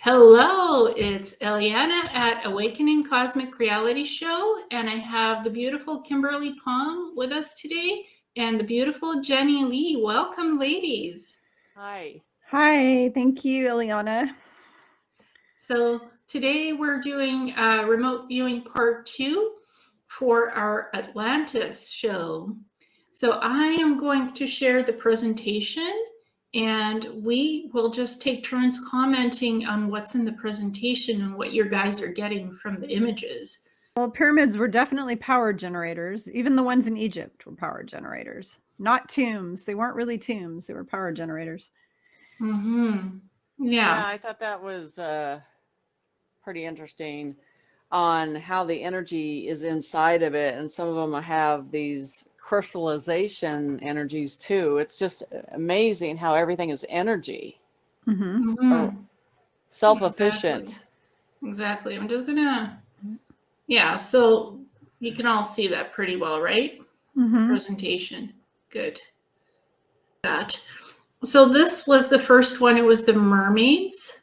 Hello, it's Ileana at Awakening Cosmic Reality Show, and I have the beautiful Kimberly Palm with us today and the beautiful Jenny Lee. Welcome, ladies. Hi. Hi, thank you, Ileana. So today we're doing remote viewing part 2 for our Atlantis show. So I am going to share the presentation and we will just take turns commenting on what's in the presentation and what your guys are getting from the images. Well, pyramids were definitely power generators. Even the ones in Egypt were power generators. Not tombs. They weren't really tombs. They were power generators. Mm-hmm. Yeah, I thought that was pretty interesting on how the energy is inside of it. And some of them have these crystallization energies too. It's just amazing how everything is energy or self-efficient. Exactly. I'm just gonna, yeah, so you can all see that pretty well, right? Presentation. Good. That. So this was the first one. It was the Mermaids.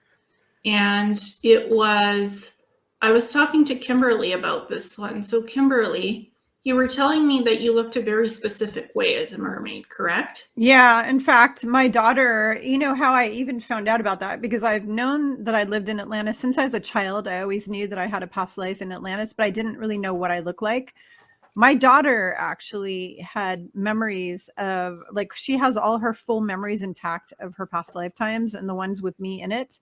And it was, I was talking to Kimberly about this one. So Kimberly, you were telling me that you looked a very specific way as a mermaid, correct? Yeah. In fact, my daughter, you know how I even found out about that? Because I've known that I lived in Atlantis since I was a child. I always knew that I had a past life in Atlantis, but I didn't really know what I looked like. My daughter actually had memories of, like, she has all her full memories intact of her past lifetimes and the ones with me in it.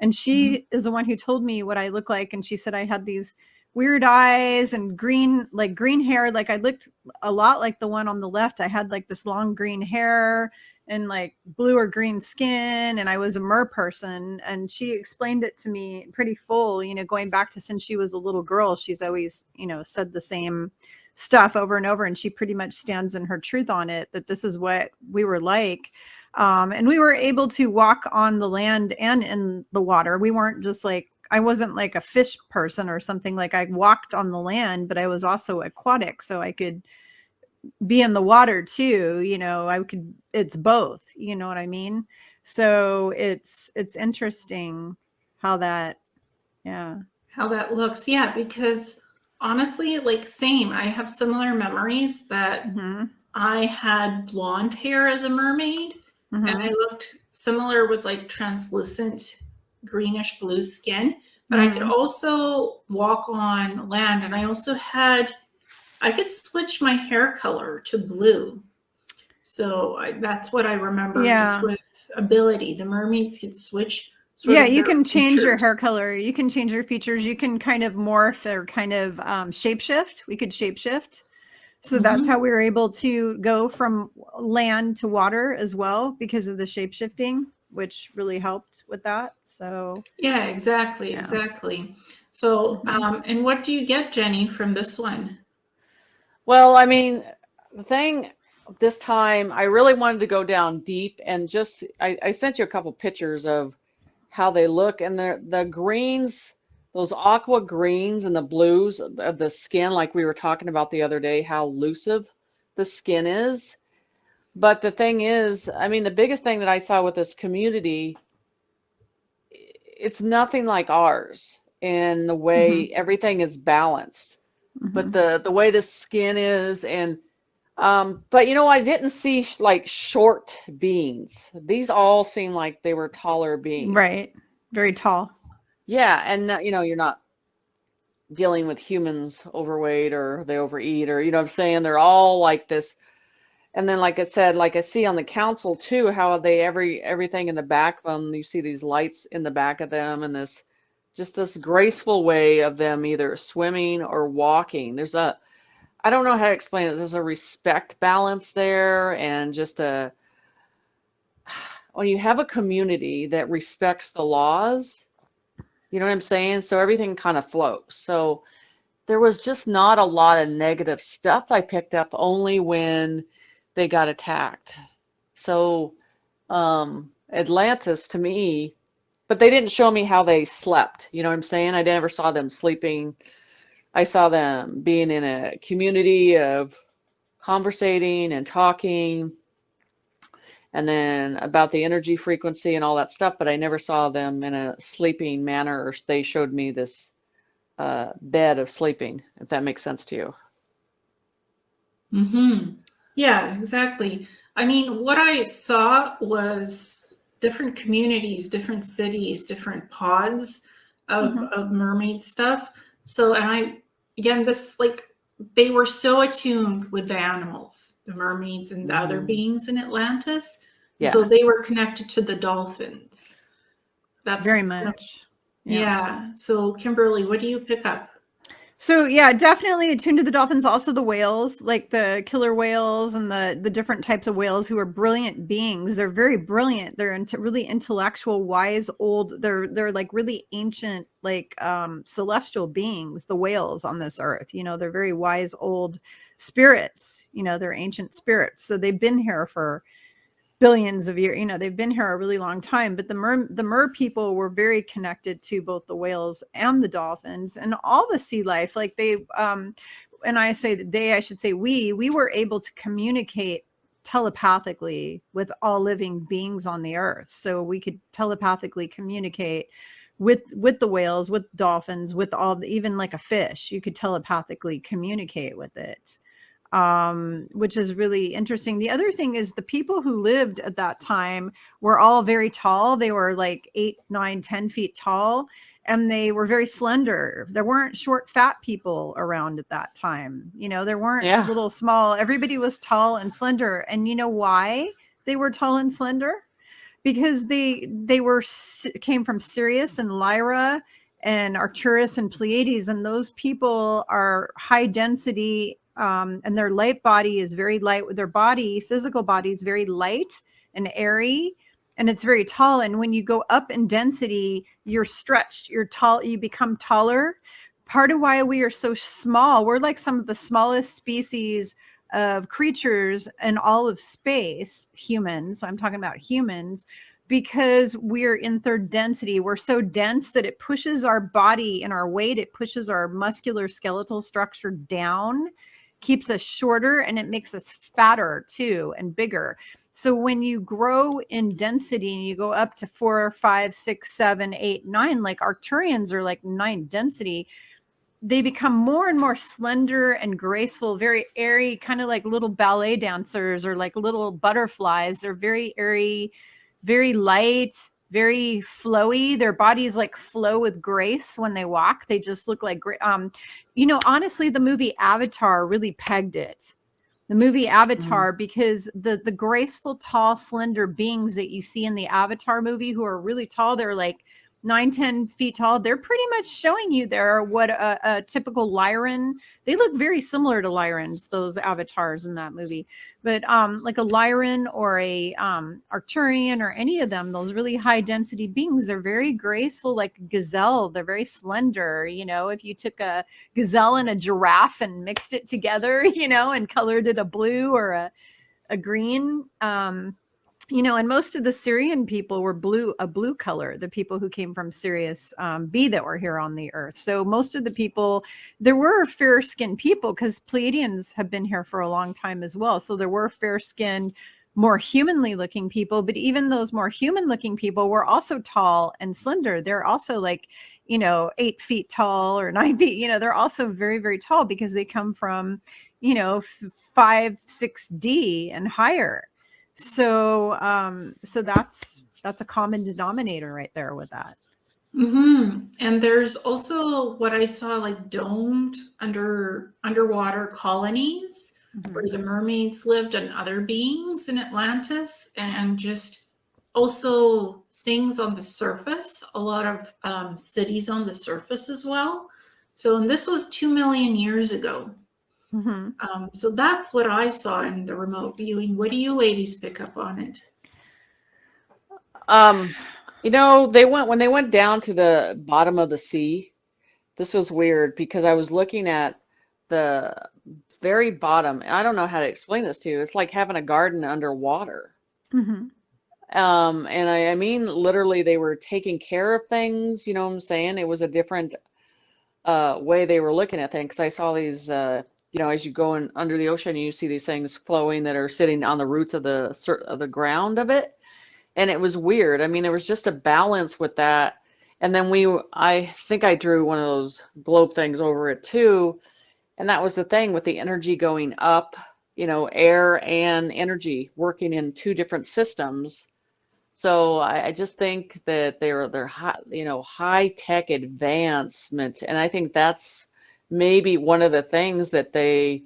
And she is the one who told me what I look like. And she said I had these weird eyes and green hair. Like I looked a lot like the one on the left. I had like this long green hair and like blue or green skin. And I was a mer person. And she explained it to me pretty full, you know, going back to since she was a little girl, she's always, you know, said the same stuff over and over. And she pretty much stands in her truth on it, that this is what we were like. And we were able to walk on the land and in the water. We weren't just like, I wasn't like a fish person or something. Like I walked on the land, but I was also aquatic. So I could be in the water too. You know, it's both, you know what I mean? So it's interesting how that, How that looks. Yeah, because honestly, like same, I have similar memories that I had blonde hair as a mermaid and I looked similar with like translucent greenish blue skin, but I could also walk on land and I could switch my hair color to blue. So that's what I remember just with ability. The mermaids could switch. You can change your hair color. You can change your features. You can kind of morph or kind of shapeshift. We could shapeshift. So that's how we were able to go from land to water as well because of the shapeshifting, which really helped with that. So yeah, exactly. So and what do you get, Jenny, from this one? Well, I mean, the thing this time, I really wanted to go down deep and just, I sent you a couple pictures of how they look, and the greens, those aqua greens and the blues of the skin, like we were talking about the other day, how elusive the skin is. But the thing is, I mean, the biggest thing that I saw with this community, it's nothing like ours in the way everything is balanced. But the way the skin is, and but you know, I didn't see like short beings. These all seem like they were taller beings. Right. Very tall. Yeah, and you know, you're not dealing with humans overweight or they overeat, or you know what I'm saying? They're all like this. And then like I said, like I see on the council too, how they everything in the back of them, you see these lights in the back of them, and this just this graceful way of them either swimming or walking. I don't know how to explain it. There's a respect balance there, and just when you have a community that respects the laws, you know what I'm saying? So everything kind of flows. So there was just not a lot of negative stuff I picked up, only when they got attacked. So Atlantis to me, but they didn't show me how they slept. You know what I'm saying? I never saw them sleeping. I saw them being in a community of conversating and talking. and then about the energy frequency and all that stuff, but I never saw them in a sleeping manner, or they showed me this bed of sleeping, if that makes sense to you. Mm-hmm. Yeah, exactly. I mean, what I saw was different communities, different cities, different pods of mermaid stuff. So, and I, again, this like, they were so attuned with the animals, the mermaids and the other beings in Atlantis. Yeah. So they were connected to the dolphins. That's Very much. yeah. So Kimberly, what do you pick up? So yeah, definitely attuned to the dolphins, also the whales, like the killer whales and the different types of whales who are brilliant beings. They're very brilliant. They're into really intellectual, wise, old. They're like really ancient, like celestial beings, the whales on this earth. You know, they're very wise, old spirits. You know, they're ancient spirits. So they've been here for billions of years. You know, they've been here a really long time. But the mer people were very connected to both the whales and the dolphins and all the sea life. Like they and I say that they, I should say we were able to communicate telepathically with all living beings on the earth. So we could telepathically communicate with the whales, with dolphins, with all, even like a fish, you could telepathically communicate with it, which is really interesting. The other thing is the people who lived at that time were all very tall. They were like 8, 9, 10 feet tall, and they were very slender. There weren't short, fat people around at that time. You know, there weren't little small, everybody was tall and slender. And you know why they were tall and slender? Because they came from Sirius and Lyra and Arcturus and Pleiades, and those people are high density, and their light body is very light. Their body, physical body, is very light and airy, and it's very tall. And when you go up in density, you're stretched, you're tall, you become taller. Part of why we are so small, we're like some of the smallest species of creatures in all of space, humans. I'm talking about humans, because we're in third density. We're so dense that it pushes our body and our weight, it pushes our muscular skeletal structure down, keeps us shorter, and it makes us fatter too and bigger. So when you grow in density and you go up to 4, 5, 6, 7, 8, 9, like Arcturians are like 9 density, they become more and more slender and graceful, very airy, kind of like little ballet dancers or like little butterflies. They're very airy, very light, very flowy. Their bodies like flow with grace when they walk. They just look like great. You know, honestly, the movie Avatar really pegged it. The movie Avatar, because the graceful, tall, slender beings that you see in the Avatar movie who are really tall, they're like 9, 10 feet tall. They're pretty much showing you there what a typical Lyran. They look very similar to Lyrans, those avatars in that movie. But like a Lyran or a Arcturian or any of them, those really high density beings, they're very graceful, like a gazelle. They're very slender. You know, if you took a gazelle and a giraffe and mixed it together, you know, and colored it a blue or a green, you know, and most of the Syrian people were a blue color, the people who came from Sirius B that were here on the earth. So most of the people, there were fair skinned people, because Pleiadians have been here for a long time as well. So there were fair skinned, more humanly looking people, but even those more human looking people were also tall and slender. They're also like, you know, 8 feet tall or 9 feet, you know, they're also very, very tall because they come from, you know, 5, 6D and higher. So so that's a common denominator right there with that. And there's also what I saw, like domed underwater colonies where the mermaids lived and other beings in Atlantis, and just also things on the surface, a lot of cities on the surface as well. So, and this was 2 million years ago. So that's what I saw in the remote viewing. What do you ladies pick up on it? You know, when they went down to the bottom of the sea, this was weird because I was looking at the very bottom. I don't know how to explain this to you. It's like having a garden underwater. And I mean, literally, they were taking care of things. You know what I'm saying? It was a different way they were looking at things. I saw these, as you go in under the ocean, you see these things flowing that are sitting on the roots of the ground of it. And it was weird. I mean, there was just a balance with that. And then I think I drew one of those globe things over it too. And that was the thing with the energy going up, air and energy working in two different systems. So I just think that they're high, high tech advancement. And I think that's maybe one of the things that the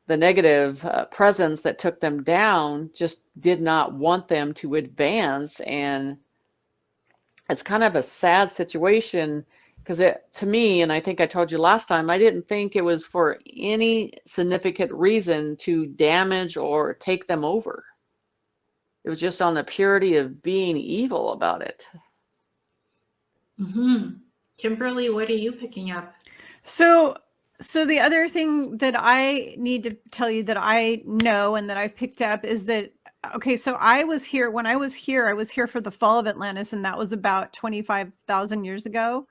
negative presence that took them down just did not want them to advance. And it's kind of a sad situation because to me, and I think I told you last time, I didn't think it was for any significant reason to damage or take them over. It was just on the purity of being evil about it. Kimberly, what are you picking up? So the other thing that I need to tell you that I know and that I've picked up is that, okay, so when I was here for the fall of Atlantis, and that was about 25,000 years ago,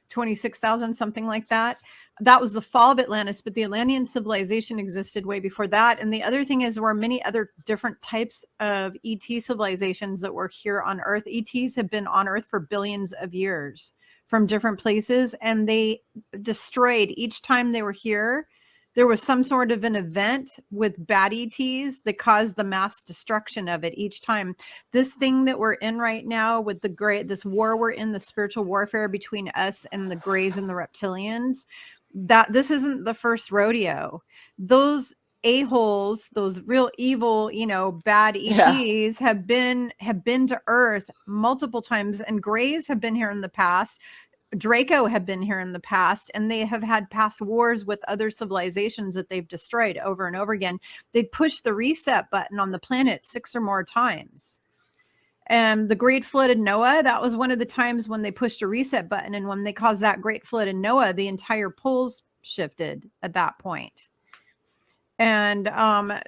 26,000, something like that. That was the fall of Atlantis, but the Atlantean civilization existed way before that. And the other thing is there were many other different types of ET civilizations that were here on Earth. ETs have been on Earth for billions of years from different places, and they destroyed each time they were here. There was some sort of an event with bad ETs that caused the mass destruction of it each time. This thing that we're in right now with this war we're in, the spiritual warfare between us and the Greys and the reptilians, that this isn't the first rodeo. Those a-holes, those real evil, bad ETs have been to Earth multiple times, and Greys have been here in the past. Draco have been here in the past, and they have had past wars with other civilizations that they've destroyed over and over again. They pushed the reset button on the planet 6 or more times. And the Great Flood in Noah, that was one of the times when they pushed a reset button, and when they caused that Great Flood in Noah, the entire poles shifted at that point. And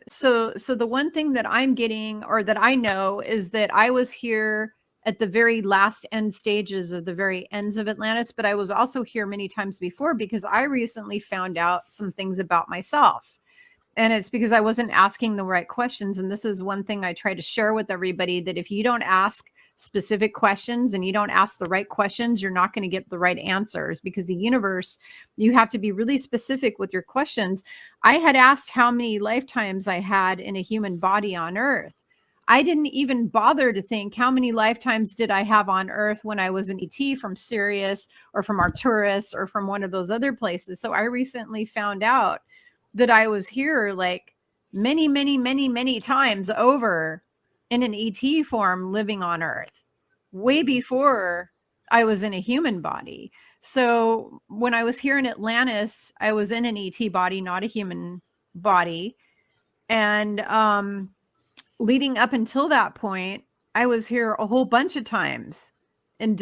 so the one thing that I'm getting, or that I know, is that I was here at the very last end stages of the very ends of Atlantis, but I was also here many times before because I recently found out some things about myself. And it's because I wasn't asking the right questions. And this is one thing I try to share with everybody, that if you don't ask specific questions and you don't ask the right questions, you're not going to get the right answers, because the universe, you have to be really specific with your questions. I had asked how many lifetimes I had in a human body on Earth. I didn't even bother to think how many lifetimes did I have on Earth when I was an ET from Sirius or from Arcturus or from one of those other places. So I recently found out that I was here like many, many, many, many times over in an ET form living on Earth, way before I was in a human body. So when I was here in Atlantis, I was in an ET body, not a human body. And leading up until that point, I was here a whole bunch of times in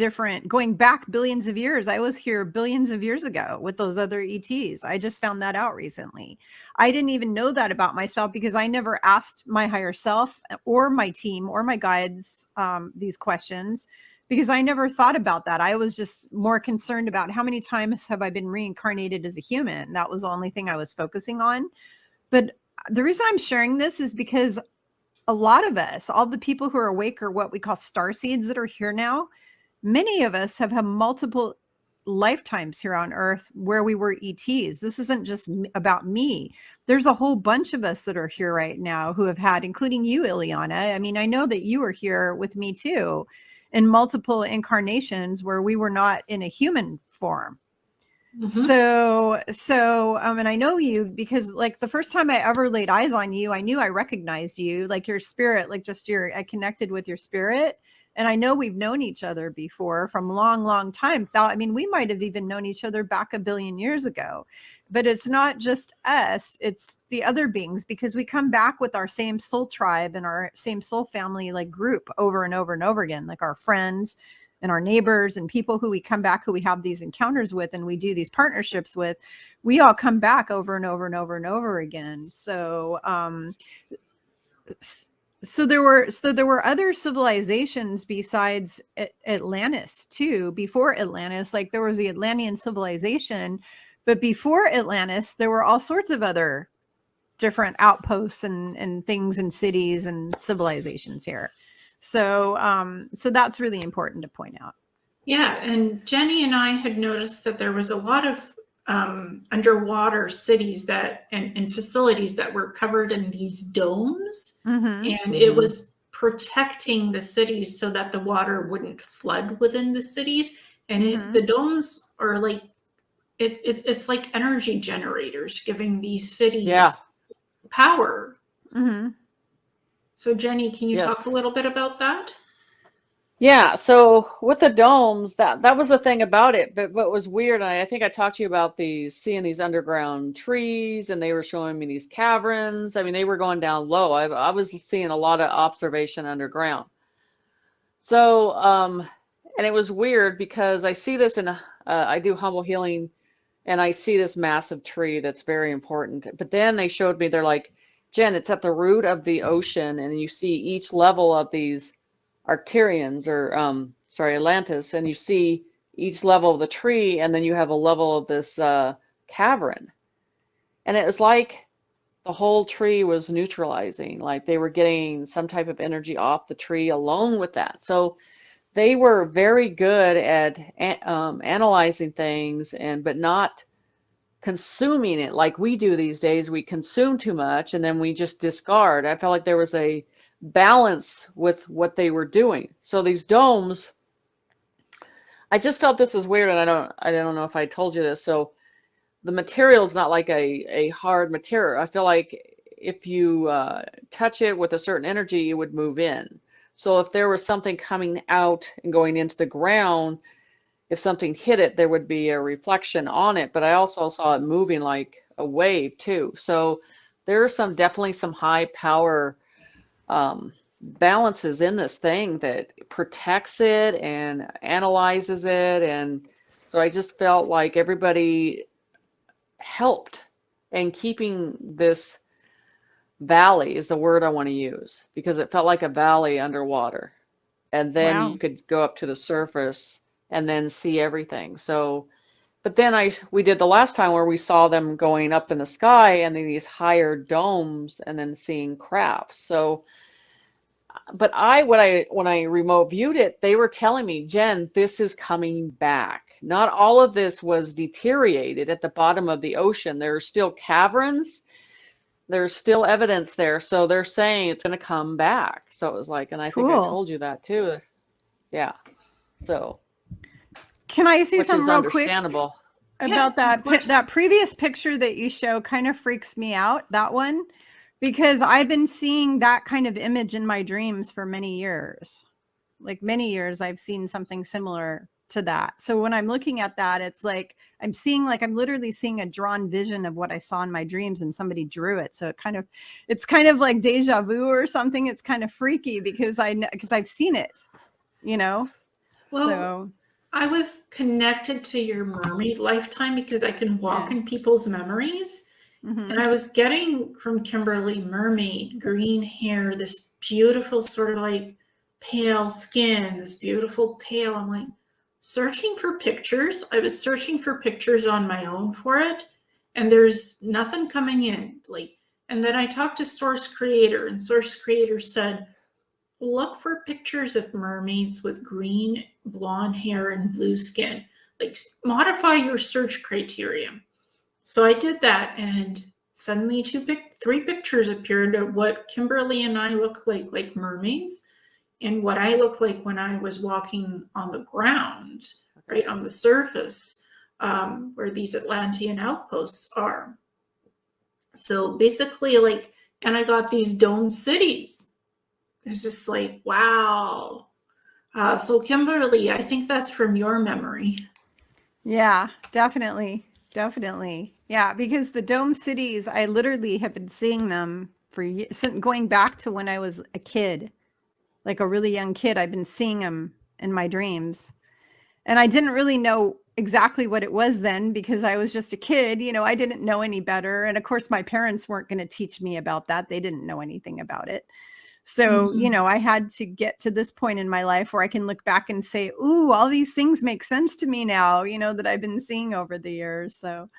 going back billions of years. I was here billions of years ago with those other ETs. I just found that out recently. I didn't even know that about myself because I never asked my higher self or my team or my guides these questions, because I never thought about that. I was just more concerned about how many times have I been reincarnated as a human. That was the only thing I was focusing on. But the reason I'm sharing this is because a lot of us, all the people who are awake, or what we call starseeds that are here now, many of us have had multiple lifetimes here on Earth where we were ETs. This isn't just about me. There's a whole bunch of us that are here right now who have had, including you, Ileana. I mean, I know that you were here with me too, in multiple incarnations where we were not in a human form. So, and I know you because like the first time I ever laid eyes on you, I knew I recognized you, like your spirit, like just I connected with your spirit. And I know we've known each other before from long, long time. I mean, we might have even known each other back 1 billion years ago, but it's not just us, it's the other beings, because we come back with our same soul tribe and our same soul family, like group over and over and over again, like our friends and our neighbors and people who we come back, who we have these encounters with and we do these partnerships with, we all come back over and over and over and over again. So there were other civilizations besides Atlantis too, before Atlantis. Like there was the Atlantean civilization, But before Atlantis, there were all sorts of other different outposts and things and cities and civilizations here. So so that's really important to point out. Yeah, and Jenny and I had noticed that there was a lot of underwater cities that and facilities that were covered in these domes, and it was protecting the cities so that the water wouldn't flood within the cities. And the domes are like it's like energy generators giving these cities power. So Jenny, can you talk a little bit about that? Yeah, so with the domes, that was the thing about it. But what was weird, and I think I talked to you about seeing these underground trees, and they were showing me these caverns. I mean, they were going down low. I was seeing a lot of observation underground. So, and it was weird because I see this I do humble healing, and I see this massive tree that's very important. But then they showed me, they're like, Jen, it's at the root of the ocean, and you see each level of these Arcturians or Atlantis, and you see each level of the tree, and then you have a level of this cavern, and it was like the whole tree was neutralizing, like they were getting some type of energy off the tree alone with that. So they were very good at analyzing things but not consuming it like we do these days. We consume too much and then we just discard. I felt like there was a balance with what they were doing. So these domes, I just felt this is weird, and I don't know if I told you this. So the material is not like a hard material. I feel like if you touch it with a certain energy, it would move in. So if there was something coming out and going into the ground, if something hit it, there would be a reflection on it. But I also saw it moving like a wave too. So there are definitely some high power balances in this thing that protects it and analyzes it. And so I just felt like everybody helped in keeping this valley is the word I want to use, because it felt like a valley underwater. And then you could go up to the surface and then see everything. So, but then we did the last time where we saw them going up in the sky and then these higher domes and then seeing crafts. So, but when I remote viewed it, they were telling me, Jen, this is coming back. Not all of this was deteriorated at the bottom of the ocean. There are still caverns. There's still evidence there. So they're saying it's going to come back. So it was like, and I think I told you that too. Yeah. So. Can I say something real quick about that previous picture that you show? Kind of freaks me out, that one, because I've been seeing that kind of image in my dreams for many years. Like many years, I've seen something similar to that. So when I'm looking at that, it's like I'm literally seeing a drawn vision of what I saw in my dreams, and somebody drew it. So it's kind of like deja vu or something. It's kind of freaky because I've seen it, you know. Well, so I was connected to your mermaid lifetime because I can walk in people's memories. And I was getting from Kimberly mermaid, green hair, this beautiful sort of like pale skin, this beautiful tail. I'm like searching for pictures. I was searching for pictures on my own for it, and there's nothing coming in. And then I talked to Source Creator, and Source Creator said, look for pictures of mermaids with green, blonde hair and blue skin. Like modify your search criteria. So I did that, and suddenly three pictures appeared of what Kimberly and I look like mermaids, and what I look like when I was walking on the ground, right on the surface, where these Atlantean outposts are. So basically, and I got these domed cities. It's just like, wow. So Kimberly, I think that's from your memory. Yeah, definitely. Yeah, because the dome cities, I literally have been seeing them for going back to when I was a kid, like a really young kid. I've been seeing them in my dreams, and I didn't really know exactly what it was then because I was just a kid. You know, I didn't know any better. And of course, my parents weren't going to teach me about that. They didn't know anything about it. So, you know, I had to get to this point in my life where I can look back and say, ooh, all these things make sense to me now, you know, that I've been seeing over the years. So,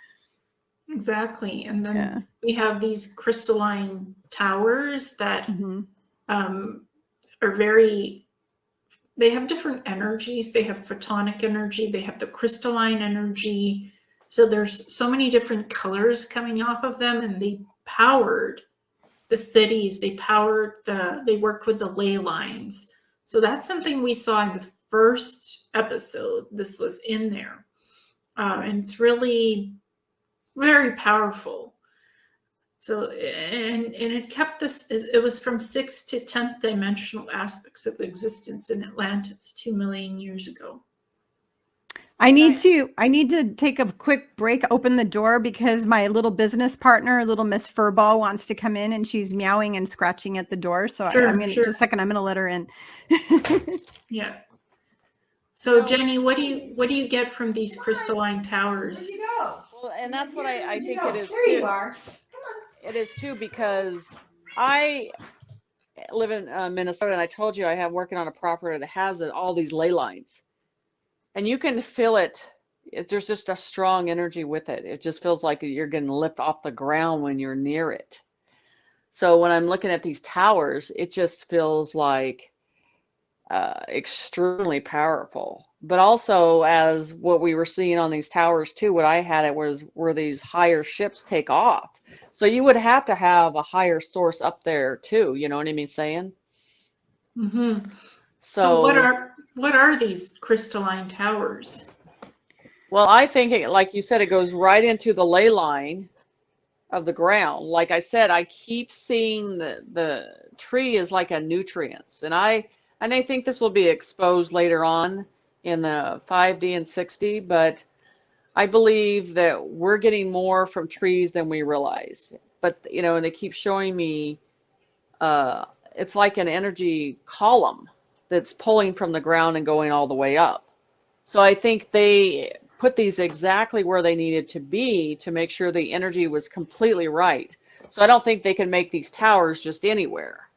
Exactly. And then Yeah. we have these crystalline towers that Mm-hmm. are very, they have different energies. They have photonic energy, they have the crystalline energy. So there's so many different colors coming off of them, and they powered the cities, they worked with the ley lines. So that's something we saw in the first episode. This was in there. And it's really very powerful. So, and it kept this, it was from 6th to 10th dimensional aspects of existence in Atlantis 2 million years ago. I need to take a quick break, open the door, because my little business partner, little Miss Furball, wants to come in, and she's meowing and scratching at the door. So I'm gonna just a second, I'm gonna let her in. Yeah. So Jenny, what do you get from these crystalline towers? Where'd you go? Well, and that's what I think it is too. There you are. It is too, because I live in Minnesota, and I told you I have working on a property that has all these ley lines. And you can feel it. There's just a strong energy with it. It just feels like you're getting lifted off the ground when you're near it. So when I'm looking at these towers, it just feels like extremely powerful. But also, as what we were seeing on these towers too, what I had it was where these higher ships take off. So you would have to have a higher source up there too. You know what I mean saying? Mm-hmm. So what are these crystalline towers? Well, I think, like you said, it goes right into the ley line of the ground. Like I said, I keep seeing the tree is like a nutrients, and I think this will be exposed later on in the 5D and 6D, but I believe that we're getting more from trees than we realize. But and they keep showing me it's like an energy column that's pulling from the ground and going all the way up. So I think they put these exactly where they needed to be to make sure the energy was completely right. So I don't think they can make these towers just anywhere.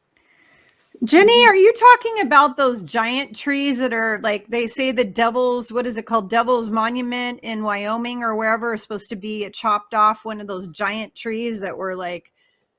Jenny, are you talking about those giant trees that are, like, they say the devil's, what is it called? Devil's Monument in Wyoming or wherever is supposed to be chopped off one of those giant trees that were like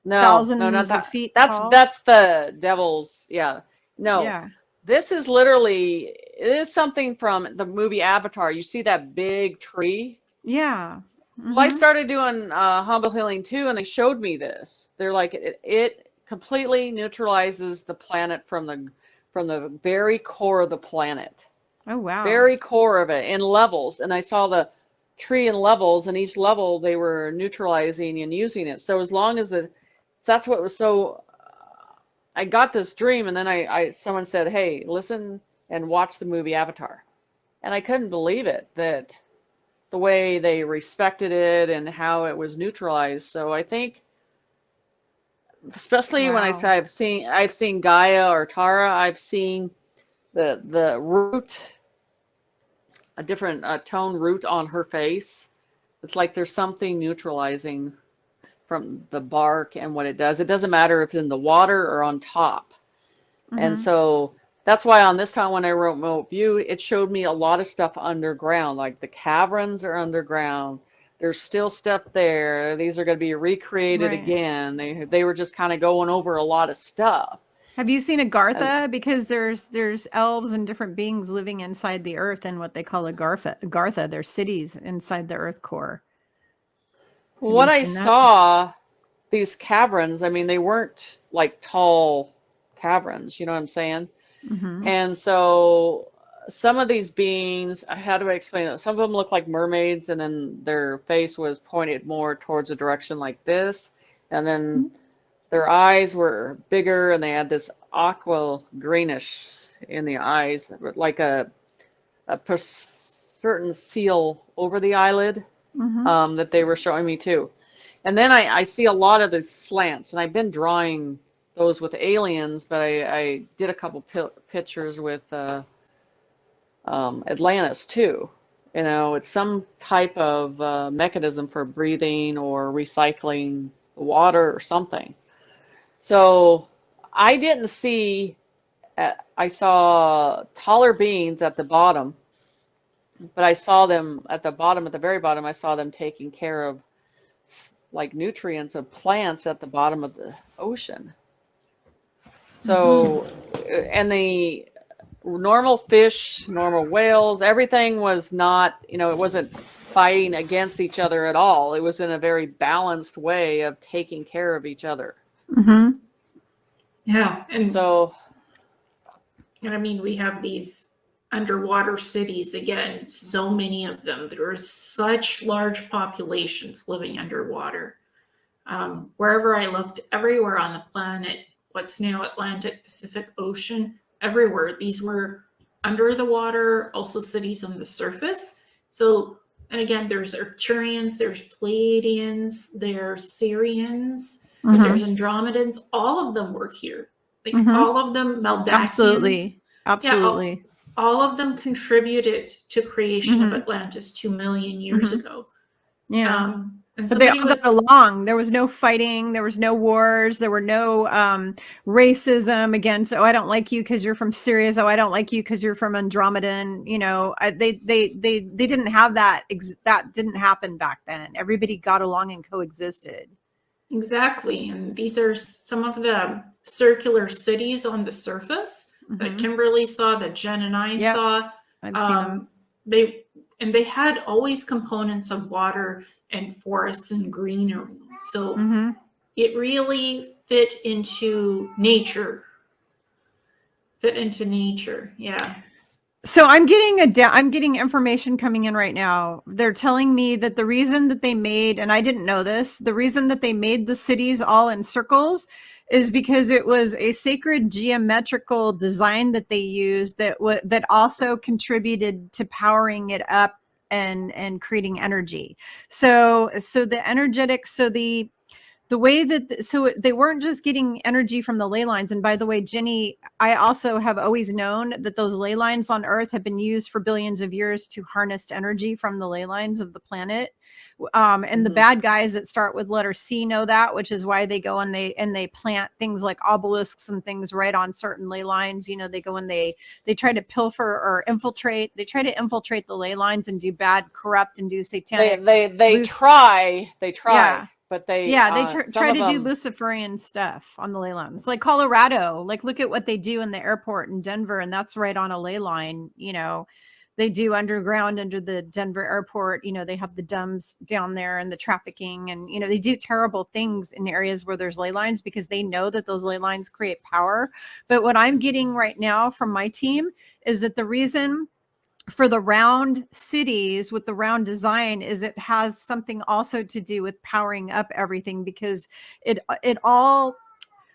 thousands of feet tall? That's the devil's, yeah. No. Yeah. This is literally, it is something from the movie Avatar. You see that big tree? Yeah. Mm-hmm. Well, I started doing humble healing too, and they showed me this. They're like, it completely neutralizes the planet from the very core of the planet. Oh, wow. Very core of it in levels. And I saw the tree in levels, and each level they were neutralizing and using it. So as long as that's what was so... I got this dream, and then someone said, hey, listen and watch the movie Avatar. And I couldn't believe it, that the way they respected it and how it was neutralized. So I think, especially when I say I've seen Gaia or Tara, I've seen the root, a different tone root on her face. It's like there's something neutralizing from the bark and what it does. It doesn't matter if it's in the water or on top. Mm-hmm. And so that's why on this time when I wrote Remote View, it showed me a lot of stuff underground, like the caverns are underground. There's still stuff there. These are going to be recreated again. They were just kind of going over a lot of stuff. Have you seen Agartha? Because there's elves and different beings living inside the earth in what they call Agartha. They're cities inside the earth core. What I saw, these caverns, I mean, they weren't like tall caverns, you know what I'm saying? Mm-hmm. And so some of these beings, how do I explain it? Some of them look like mermaids, and then their face was pointed more towards a direction like this. And then their eyes were bigger, and they had this aqua greenish in the eyes, like a certain seal over the eyelid. Mm-hmm. That they were showing me too. And then I see a lot of the slants, and I've been drawing those with aliens, but I did a couple pictures with Atlantis too. It's some type of mechanism for breathing or recycling water or something. So I didn't see, I saw taller beings at the bottom, but I saw them at the bottom, at the very bottom, I saw them taking care of like nutrients of plants at the bottom of the ocean. So, and the normal fish, normal whales, everything was not, you know, it wasn't fighting against each other at all. It was in a very balanced way of taking care of each other. Mm-hmm. Yeah. So, and I mean, we have these underwater cities, again, so many of them. There are such large populations living underwater. Wherever I looked, everywhere on the planet, what's now Atlantic, Pacific Ocean, everywhere, these were under the water, also cities on the surface. So, and again, there's Arcturians, there's Pleiadians, there's Sirians, there's Andromedans, all of them were here. Like all of them, Meldakians. Absolutely. Yeah, all of them contributed to creation of Atlantis 2 million years ago. Yeah. And but they all got along. There was no fighting. There was no wars. There were no racism against, oh, I don't like you because you're from Sirius. Oh, I don't like you because you're from Andromedan. You know, they didn't have that. That didn't happen back then. Everybody got along and coexisted. Exactly. And these are some of the circular cities on the surface that Kimberly saw, that Jen and I saw. I've seen them. They had always components of water and forests and greenery. So it really fit into nature. Yeah. So I'm getting information coming in right now. They're telling me that the reason that they made, and I didn't know this, the reason that they made the cities all in circles is because it was a sacred geometrical design that they used that also contributed to powering it up and creating energy. So the energetic, the way that, so they weren't just getting energy from the ley lines. And by the way, Jenny, I also have always known that those ley lines on Earth have been used for billions of years to harness energy from the ley lines of the planet. And the bad guys that start with letter C know that, which is why they go and they plant things like obelisks and things right on certain ley lines. You know, they go and they try to pilfer or infiltrate. They try to infiltrate the ley lines and do bad, corrupt, and do satanic. They try. Yeah. But they try to do Luciferian stuff on the ley lines, like Colorado. Like, look at what they do in the airport in Denver, and that's right on a ley line. You know, they do underground under the Denver airport. You know, they have the dumps down there and the trafficking, and you know, they do terrible things in areas where there's ley lines because they know that those ley lines create power. But what I'm getting right now from my team is that the reason for the round cities with the round design is it has something also to do with powering up everything, because it all,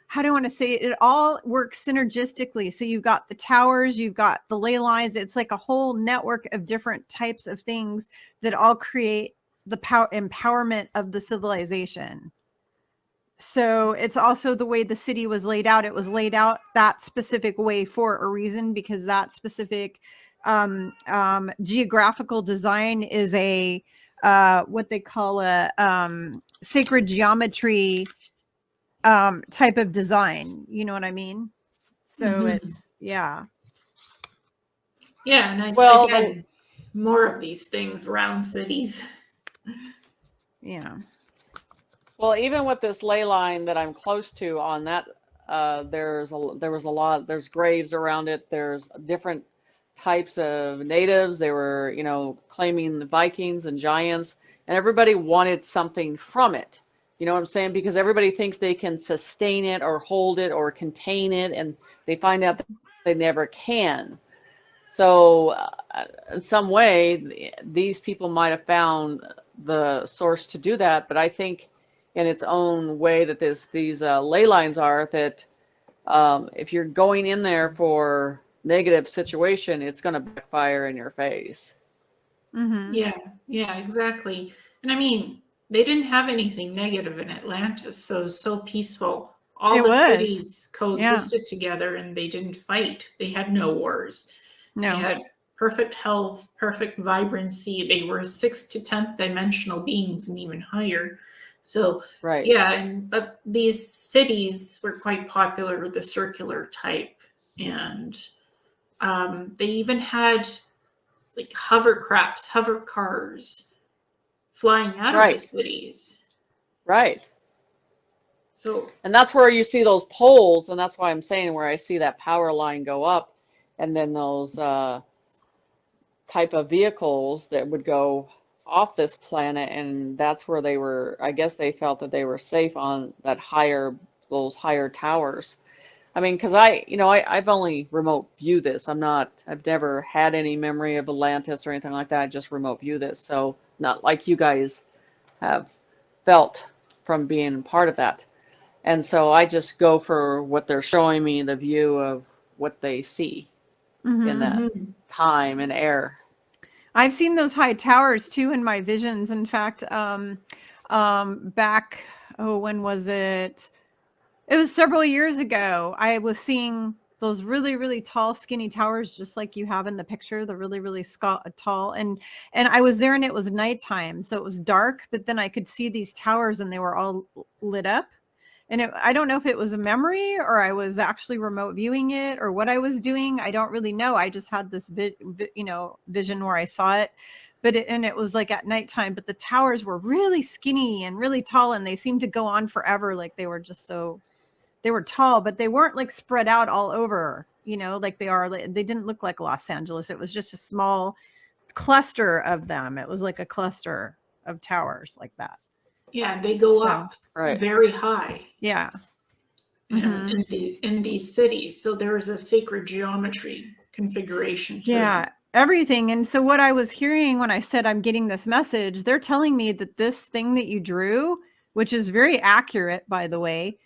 how do I want to say it? It all works synergistically. So you've got the towers, you've got the ley lines. It's like a whole network of different types of things that all create the empowerment of the civilization. So it's also the way the city was laid out. It was laid out that specific way for a reason, because that specific geographical design is a what they call a sacred geometry type of design. You know what I mean? So it's and again, more of these things, round cities. Yeah. Well, even with this ley line that I'm close to on that, there's graves around it. There's different types of natives. They were, you know, claiming the Vikings and giants, and everybody wanted something from it. You know what I'm saying? Because everybody thinks they can sustain it or hold it or contain it, and they find out that they never can. So in some way, these people might have found the source to do that, but I think in its own way that these ley lines are, that if you're going in there for negative situation, it's going to backfire in your face. Yeah, exactly. And I mean, they didn't have anything negative in Atlantis, so it was so peaceful. All the cities coexisted together, and they didn't fight. They had no wars. They had perfect health, perfect vibrancy. They were 6th to 10th dimensional beings and even higher. So but these cities were quite popular, the circular type, and they even had like hovercrafts, hover cars flying out of the cities. Right. So And that's where you see those poles, and that's why I'm saying where I see that power line go up, and then those type of vehicles that would go off this planet, and that's where they were, I guess they felt that they were safe on that those higher towers. I mean, because I've only remote view this. I've never had any memory of Atlantis or anything like that. I just remote view this. So not like you guys have felt from being part of that. And so I just go for what they're showing me, the view of what they see in that time and air. I've seen those high towers too in my visions. In fact, back, when was it? It was several years ago. I was seeing those really, really tall, skinny towers, just like you have in the picture, the really, really tall. And I was there and it was nighttime. So it was dark, but then I could see these towers and they were all lit up. And I don't know if it was a memory or I was actually remote viewing it or what I was doing. I don't really know. I just had this vision where I saw it, but it was like at nighttime, but the towers were really skinny and really tall and they seemed to go on forever. Like they were tall, but they weren't like spread out all over, like they are. They didn't look like Los Angeles. It was just a small cluster of them. It was like a cluster of towers like that. yeah, they go up very high. Yeah. In these cities. So there's a sacred geometry configuration to them. Everything. And so what I was hearing when I said I'm getting this message, they're telling me that this thing that you drew, which is very accurate, by the way,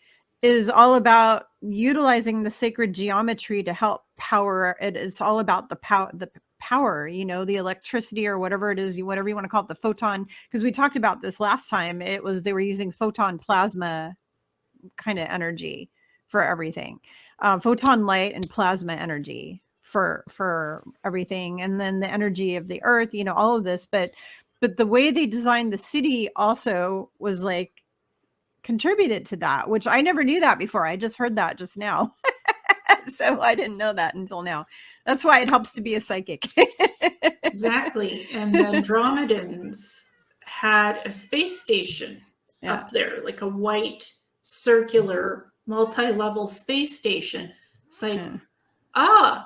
is all about utilizing the sacred geometry to help power. It is all about the power, the electricity or whatever it is, whatever you want to call it, the photon. Because we talked about this last time. They were using photon plasma kind of energy for everything, photon light and plasma energy for everything. And then the energy of the earth, all of this. But the way they designed the city also was like, contributed to that, which I never knew that before. I just heard that just now. So I didn't know that until now. That's why it helps to be a psychic. Exactly. And the Andromedans had a space station up there, like a white circular multi-level space station. It's like,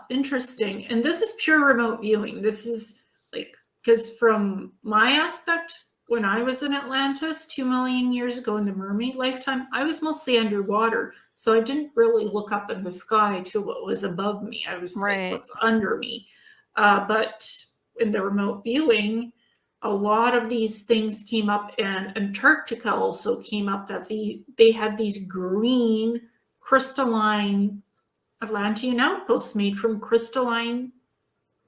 interesting. And this is pure remote viewing. This is like, because from my aspect, when I was in Atlantis 2 million years ago in the mermaid lifetime, I was mostly underwater. So I didn't really look up in the sky to what was above me. I was like, what's under me. But in the remote viewing, a lot of these things came up, and Antarctica also came up, that they had these green crystalline Atlantean outposts made from crystalline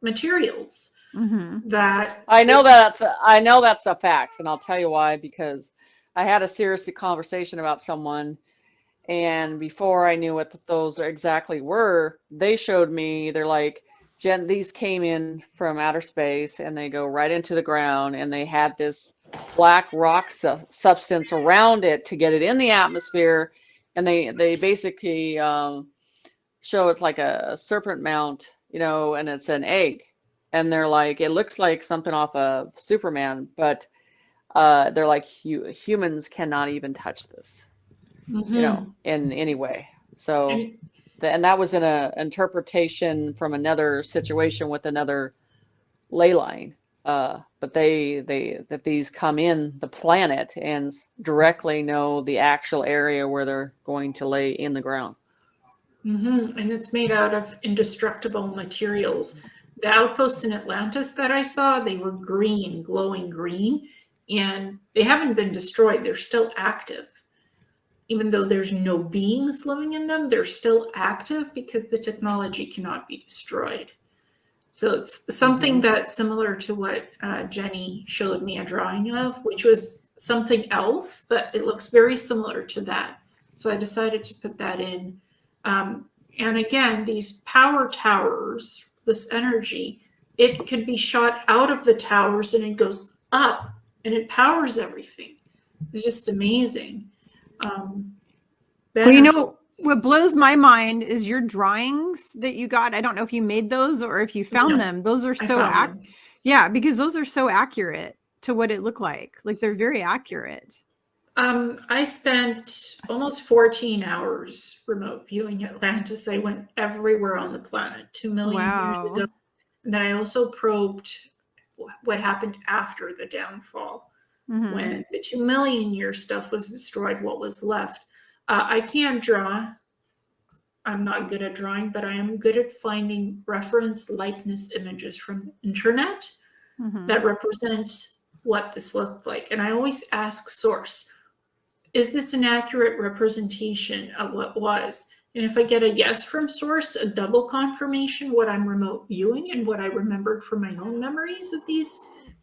materials. That I know that's a fact, and I'll tell you why. Because I had a serious conversation about someone, and before I knew what those exactly were, they showed me. They're like, Jen, these came in from outer space, and they go right into the ground, and they had this black rock substance around it to get it in the atmosphere, and they basically show it's like a serpent mount, and it's an egg. And they're like, it looks like something off of Superman, but they're like, humans cannot even touch this, in any way. So, and that was in an interpretation from another situation with another ley line. But that these come in the planet and directly know the actual area where they're going to lay in the ground. And it's made out of indestructible materials. The outposts in Atlantis that I saw, they were green, glowing green, and they haven't been destroyed. They're still active. Even though there's no beings living in them, they're still active because the technology cannot be destroyed. So it's something that's similar to what Jenny showed me a drawing of, which was something else, but it looks very similar to that. So I decided to put that in. And again, these power towers, this energy, it could be shot out of the towers and it goes up and it powers everything. It's just amazing. Well, what blows my mind is your drawings that you got. I don't know if you made those or if you found them. Those are so because those are so accurate to what it looked like. Like they're very accurate. I spent almost 14 hours remote viewing Atlantis. I went everywhere on the planet 2 million years Wow. ago. And then I also probed what happened after the downfall. When the 2 million year stuff was destroyed, what was left. I can draw. I'm not good at drawing, but I am good at finding reference likeness images from the internet that represent what this looked like. And I always ask source, is this an accurate representation of what was? And if I get a yes from source, a double confirmation, what I'm remote viewing and what I remembered from my own memories of these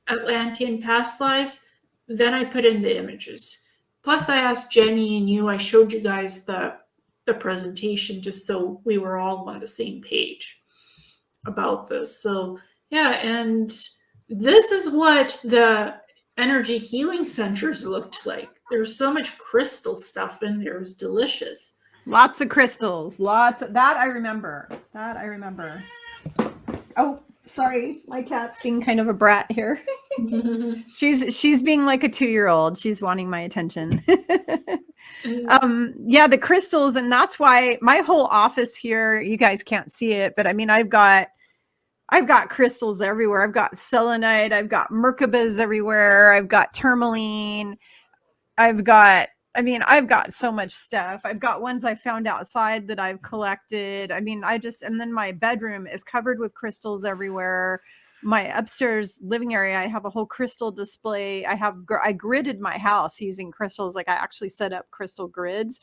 Atlantean past lives, then I put in the images. Plus I asked Jenny and you, I showed you guys the presentation just so we were all on the same page about this. So yeah, and this is what the energy healing centers looked like. There's so much crystal stuff in there. It was delicious. Lots of crystals. Lots of, that I remember. Oh, sorry. My cat's being kind of a brat here. She's being like a 2-year-old. She's wanting my attention. Yeah, the crystals, and that's why my whole office here, you guys can't see it, but I mean, I've got crystals everywhere. I've got selenite, I've got merkabas everywhere, I've got tourmaline, I've got so much stuff. I've got ones I found outside that I've collected. I mean, and then my bedroom is covered with crystals everywhere. My upstairs living area, I have a whole crystal display. I gridded my house using crystals. Like I actually set up crystal grids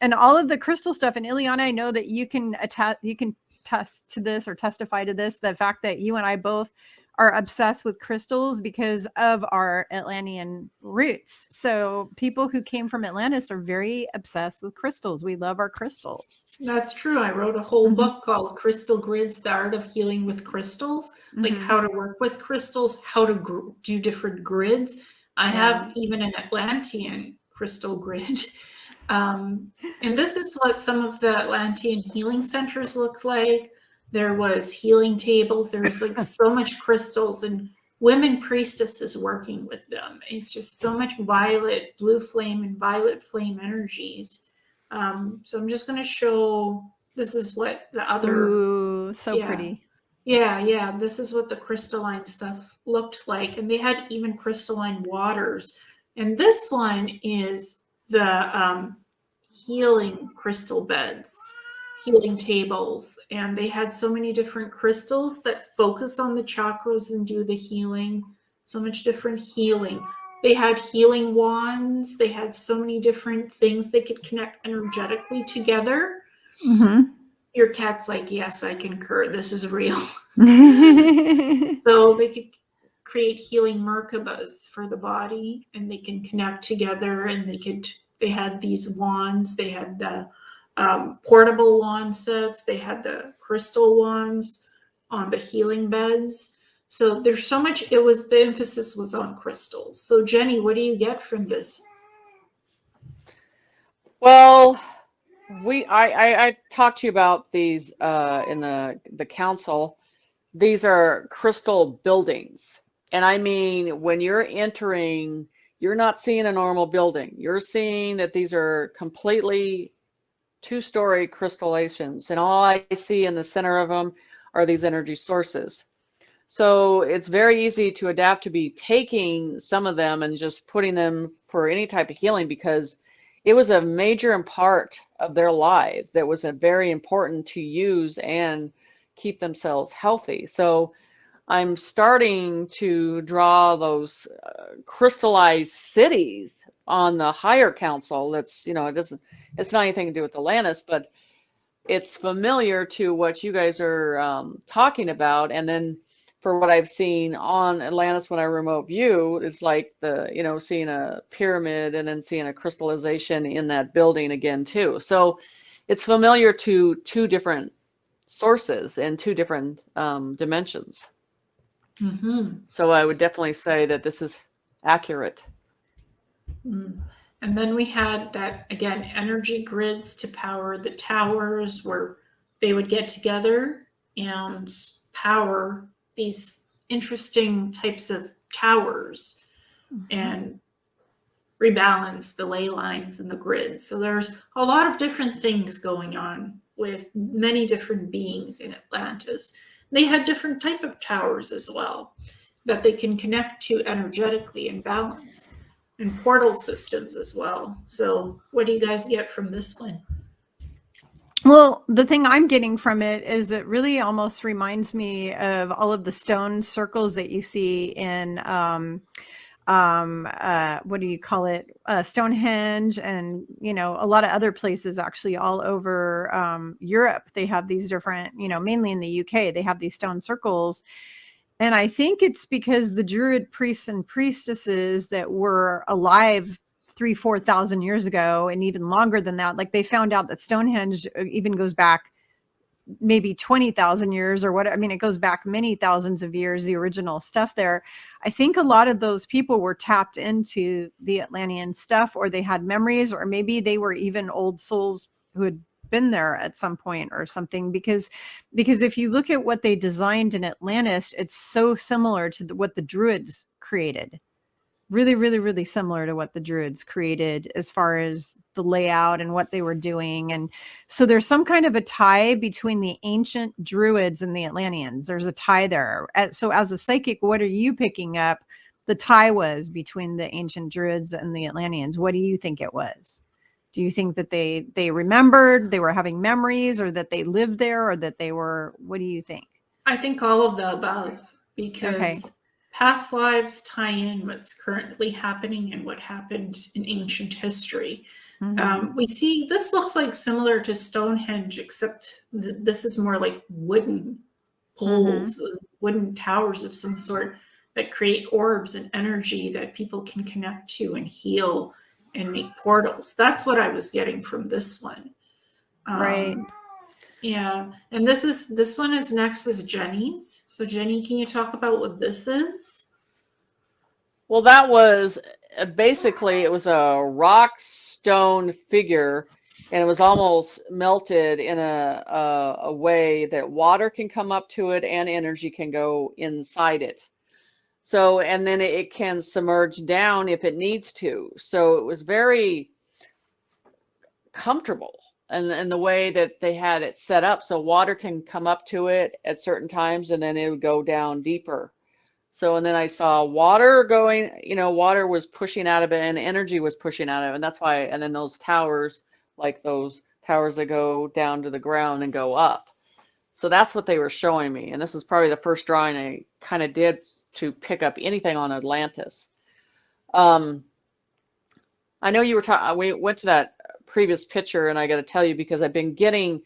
and all of the crystal stuff. And Ileana, I know that you can test to this or testify to this, the fact that you and I both are obsessed with crystals because of our Atlantean roots. So people who came from Atlantis are very obsessed with crystals. We love our crystals. That's true. I wrote a whole book called Crystal Grids, The Art of Healing with Crystals, like how to work with crystals, how to do different grids. I have even an Atlantean crystal grid. And this is what some of the Atlantean healing centers look like. There was healing tables. There was like so much crystals and women priestesses working with them. It's just so much violet, blue flame, and violet flame energies. So I'm just going to show, this is what the other. Ooh, so pretty. Yeah. This is what the crystalline stuff looked like. And they had even crystalline waters. And this one is the healing crystal beds. Healing tables, and they had so many different crystals that focus on the chakras and do the healing. So much different healing. They had healing wands. They had so many different things they could connect energetically together. Your cat's like, yes, I concur. This is real. So they could create healing merkabas for the body, and they can connect together. And they had these wands. They had the portable wand sets. They had the crystal wands on the healing beds. So there's so much, the emphasis was on crystals. So Jenny, what do you get from this? Well, I talked to you about these in the council. These are crystal buildings. And I mean, when you're entering, you're not seeing a normal building. You're seeing that these are completely 2-story crystallizations, and all I see in the center of them are these energy sources. So it's very easy to adapt to be taking some of them and just putting them for any type of healing, because it was a major part of their lives that was very important to use and keep themselves healthy. So I'm starting to draw those crystallized cities on the higher council. That's, it's not anything to do with Atlantis, but it's familiar to what you guys are talking about. And then for what I've seen on Atlantis when I remote view, it's like seeing a pyramid and then seeing a crystallization in that building again too. So it's familiar to 2 different sources and 2 different dimensions. So I would definitely say that this is accurate. And then we had that, again, energy grids to power the towers, where they would get together and power these interesting types of towers. And rebalance the ley lines and the grids. So there's a lot of different things going on with many different beings in Atlantis. They had different type of towers as well that they can connect to energetically and balance, and portal systems as well. So what do you guys get from this one? Well, the thing I'm getting from it is it really almost reminds me of all of the stone circles that you see in what do you call it? Stonehenge, and a lot of other places actually all over Europe. They have these different, mainly in the UK, they have these stone circles. And I think it's because the Druid priests and priestesses that were alive 3,000-4,000 years ago, and even longer than that, like they found out that Stonehenge even goes back maybe 20,000 years or what. I mean, it goes back many thousands of years, the original stuff there. I think a lot of those people were tapped into the Atlantean stuff, or they had memories, or maybe they were even old souls who had been there at some point or something, because if you look at what they designed in Atlantis, it's so similar to what the Druids created. Really, really, really similar to what the Druids created as far as the layout and what they were doing. And so there's some kind of a tie between the ancient Druids and the Atlanteans. There's a tie there. So as a psychic, what are you picking up the tie was between the ancient Druids and the Atlanteans? What do you think it was? Do you think that they remembered, they were having memories, or that they lived there, or that they were, what do you think? I think all of the above, because Okay. past lives tie in what's currently happening and what happened in ancient history. We see this looks like similar to Stonehenge, except this is more like wooden poles, wooden towers of some sort that create orbs and energy that people can connect to and heal and make portals. That's what I was getting from this one. Right. Yeah, and this one is next is Jenny's. So Jenny, can you talk about what this is? Well, that was basically, it was a rock stone figure, and it was almost melted in a way that water can come up to it and energy can go inside it. So, and then it can submerge down if it needs to. So it was very comfortable, and the way that they had it set up, so water can come up to it at certain times and then it would go down deeper. So, and then I saw water going, water was pushing out of it and energy was pushing out of it. And that's why, and then those towers, like those towers that go down to the ground and go up. So that's what they were showing me. And this is probably the first drawing I kind of did to pick up anything on Atlantis. I know you were talking, we went to that previous picture, and I got to tell you, because I've been getting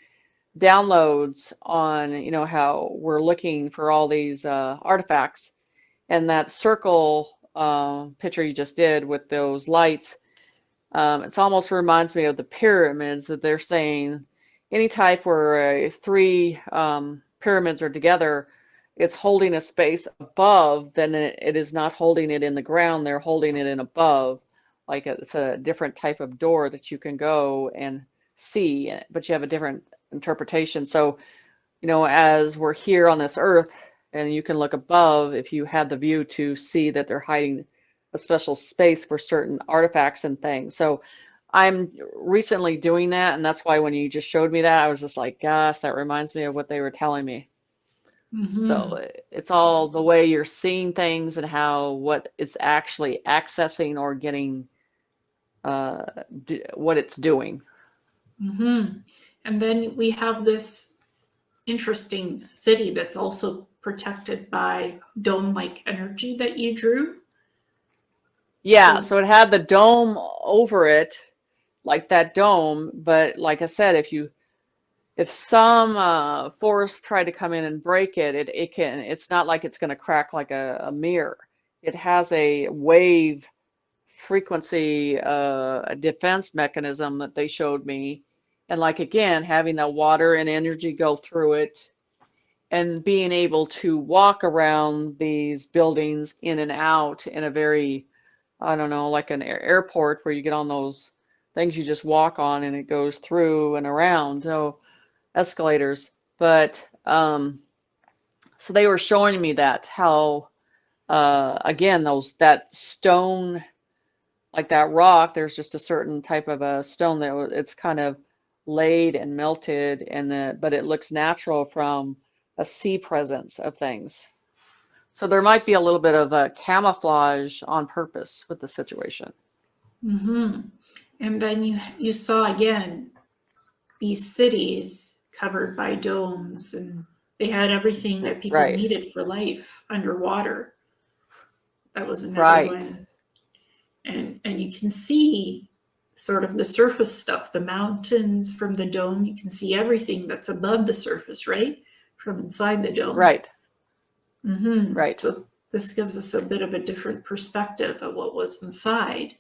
downloads on, how we're looking for all these artifacts. And that circle picture you just did with those lights, it almost reminds me of the pyramids, that they're saying any type where three pyramids are together, it's holding a space above, then it is not holding it in the ground, they're holding it in above. Like it's a different type of door that you can go and see, but you have a different interpretation. So, as we're here on this earth, and you can look above if you had the view to see that they're hiding a special space for certain artifacts and things. So I'm recently doing that, and that's why when you just showed me that, I was just like, gosh, that reminds me of what they were telling me. So it's all the way you're seeing things and what it's actually accessing or getting, what it's doing. And then we have this interesting city that's also protected by dome-like energy that you drew. Yeah, so it had the dome over it, like that dome, but like I said, if some force tried to come in and break it, it's not like it's going to crack like a mirror. It has a wave frequency a defense mechanism that they showed me. And like, again, having the water and energy go through it, and being able to walk around these buildings in and out in a very, I don't know, like an airport where you get on those things you just walk on and it goes through and around. So escalators. But so they were showing me that how again that stone like that rock, there's just a certain type of a stone that it's kind of laid and melted, and but it looks natural from a sea presence of things. So there might be a little bit of a camouflage on purpose with the situation. And then you saw again these cities covered by domes, and they had everything that people Right. needed for life underwater. That was another Right. one. And you can see sort of the surface stuff, the mountains from the dome. You can see everything that's above the surface, right? From inside the dome. Right. Right. So this gives us a bit of a different perspective of what was inside.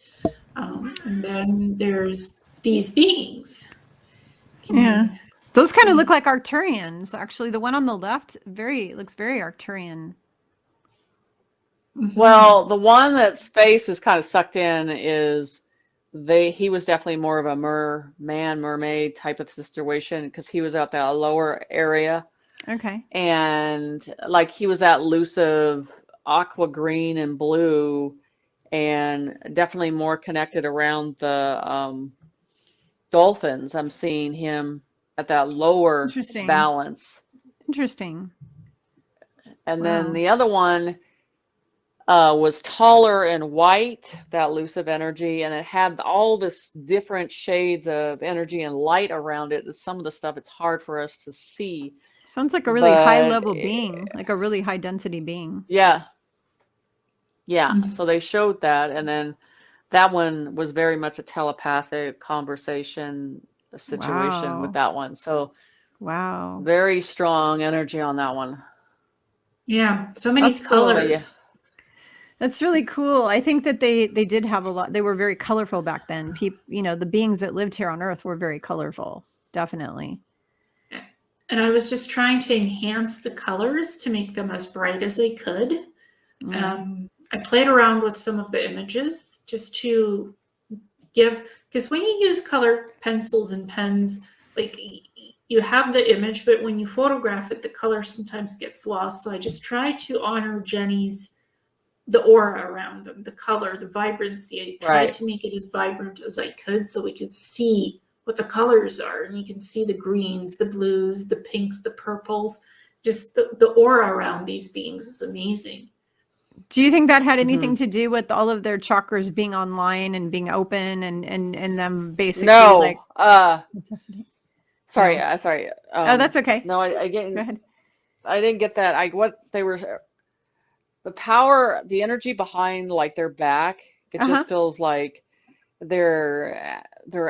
And then there's these beings. Those kind of look like Arcturians. Actually, the one on the left looks very Arcturian. Well, the one that's face is kind of sucked in he was definitely more of a mermaid type of situation, because he was out that lower area. Okay. And like he was that elusive aqua green and blue, and definitely more connected around the dolphins. I'm seeing him at that lower balance. Interesting. And then the other one was taller and white, that elusive energy, and it had all this different shades of energy and light around it. Some of the stuff it's hard for us to see. Sounds like a really high level being, like a really high density being. Yeah. So they showed that, and then that one was very much a telepathic conversation situation with that one. So very strong energy on that one. Yeah, so many colors. That's really cool. I think that they did have a lot. They were very colorful back then. The beings that lived here on Earth were very colorful, definitely. And I was just trying to enhance the colors to make them as bright as I could. I played around with some of the images just to because when you use color pencils and pens, like you have the image, but when you photograph it, the color sometimes gets lost. So I just tried to honor the aura around them, the color, the vibrancy. I tried to make it as vibrant as I could so we could see what the colors are. And you can see the greens, the blues, the pinks, the purples. Just the aura around these beings is amazing. Do you think that had anything to do with all of their chakras being online and being open and them basically Sorry. Oh, that's okay. No, I didn't get that. The power, the energy behind like their back, it just feels like their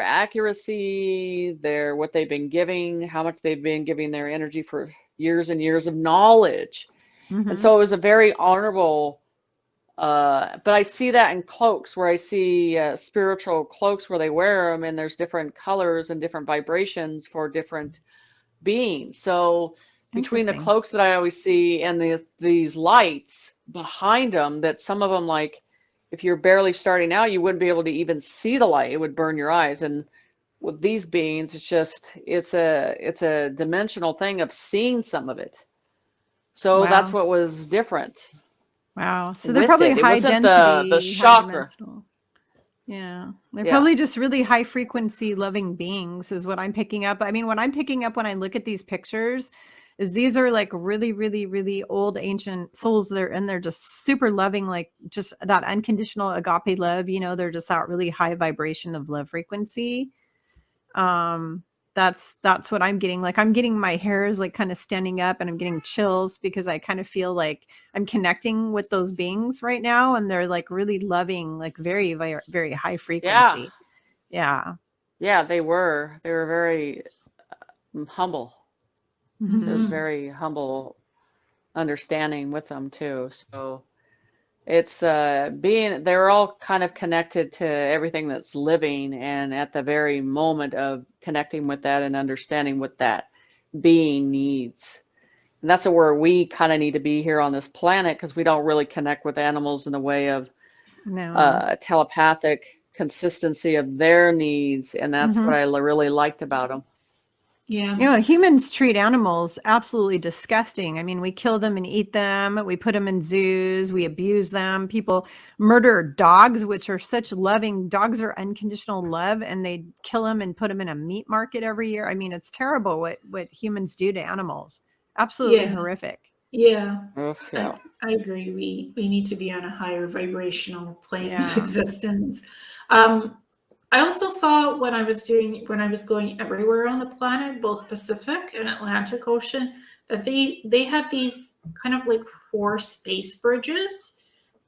accuracy, what they've been giving, how much they've been giving their energy for years and years of knowledge. And so it was a very honorable, but I see that in cloaks, where I see spiritual cloaks where they wear them, and there's different colors and different vibrations for different beings. So between the cloaks that I always see and these lights behind them, that some of them, like if you're barely starting out, you wouldn't be able to even see the light. It would burn your eyes. And with these beings, it's a dimensional thing of seeing some of it. So that's what was different. Wow. So they're probably high density. The chakra. Yeah. They're probably just really high frequency loving beings is what I'm picking up. I mean, what I'm picking up when I look at these pictures is these are like really, really, really old ancient souls they're just super loving, like just that unconditional agape love, they're just that really high vibration of love frequency. That's what I'm getting. Like I'm getting my hairs like kind of standing up, and I'm getting chills because I kind of feel like I'm connecting with those beings right now, and they're like really loving, like very, very, very high frequency. Yeah, they were very humble. It was very humble understanding with them too. So it's they're all kind of connected to everything that's living, and at the very moment of connecting with that and understanding what that being needs. And that's where we kind of need to be here on this planet, because we don't really connect with animals in the way of telepathic consistency of their needs. And that's what I really liked about them. Yeah. You know, humans treat animals absolutely disgusting. I mean, we kill them and eat them. We put them in zoos. We abuse them. People murder dogs, which are such loving. Dogs are unconditional love, and they kill them and put them in a meat market every year. I mean, it's terrible what humans do to animals. Absolutely Yeah. horrific. Yeah. Oof, yeah. I agree. We need to be on a higher vibrational plane of Yeah. existence. I also saw when I was going everywhere on the planet, both Pacific and Atlantic Ocean, that they had these kind of like 4 space bridges,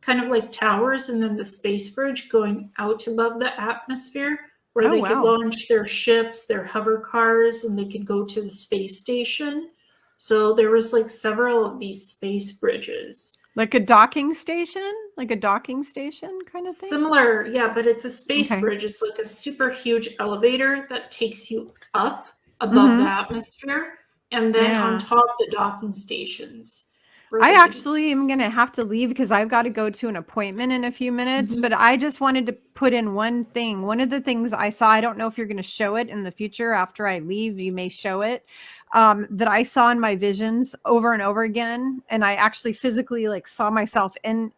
kind of like towers, and then the space bridge going out above the atmosphere where Oh, they could wow. launch their ships, their hover cars, and they could go to the space station. So there was like several of these space bridges. Like a docking station? Like a docking station kind of thing? Similar, yeah, but it's a space Okay. bridge. It's like a super huge elevator that takes you up above the atmosphere, and then on Yeah. top the docking stations. where I they could- actually am going to have to leave because I've got to go to an appointment in a few minutes, Mhm. but I just wanted to put in one thing. One of the things I saw, I don't know if you're going to show it in the future after I leave, you may show it, that I saw in my visions over and over again. And I actually physically like saw myself in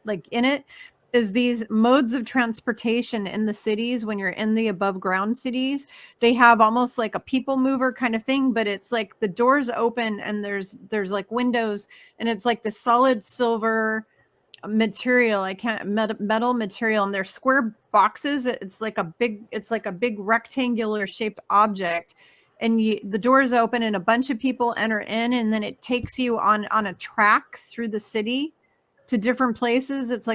it, is these modes of transportation in the cities. When you're in the above ground cities, they have almost like a people mover kind of thing, but it's like the doors open and there's like windows, and it's like the solid silver material. Metal material, and they're square boxes. It's like a big rectangular shaped object, and the doors open and a bunch of people enter in, and then it takes you on a track through the city to different places. It's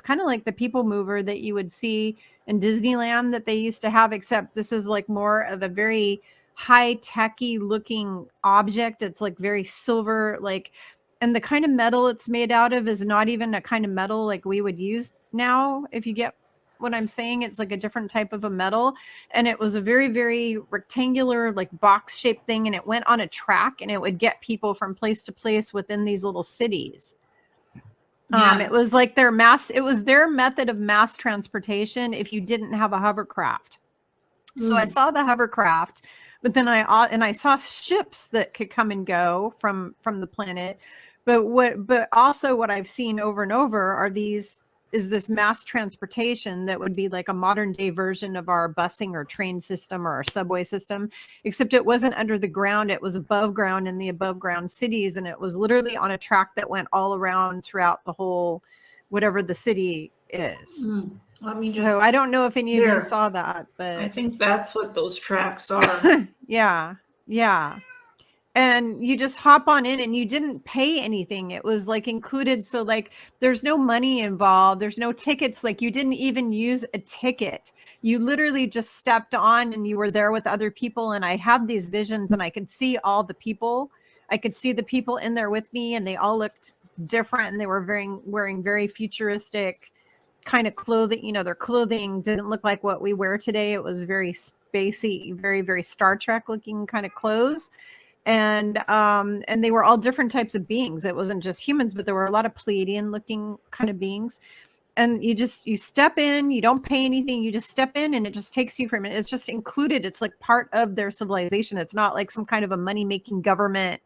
kind of like the people mover that you would see in Disneyland that they used to have, except this is like more of a very high techy looking object. It's like very silver, like, and the kind of metal it's made out of is not even a kind of metal like we would use now. If you get what I'm saying, it's like a different type of a metal, and it was a very, very rectangular, like box shaped thing, and it went on a track, and it would get people from place to place within these little cities. Yeah. It was like their method of mass transportation if you didn't have a hovercraft. So I saw the hovercraft, but then I saw ships that could come and go from the planet. But also what I've seen over and over is this mass transportation that would be like a modern day version of our busing or train system or our subway system, except it wasn't under the ground. It was above ground in the above ground cities. And it was literally on a track that went all around throughout the whole, whatever the city is. Let me So I don't know if any of you There. saw that, but I think that's what those tracks are. yeah. And you just hop on in and you didn't pay anything. It was like included. So like there's no money involved. There's no tickets. Like you didn't even use a ticket. You literally just stepped on and you were there with other people. And I had these visions and I could see all the people. I could see the people in there with me, and they all looked different, and they were wearing very futuristic kind of clothing. Their clothing didn't look like what we wear today. It was very spacey, very, very Star Trek looking kind of clothes. And they were all different types of beings. It wasn't just humans, but there were a lot of Pleiadian looking kind of beings. And you step in, you don't pay anything, you just step in, and it just takes you from it. It's just included. It's like part of their civilization. It's not like some kind of a money-making government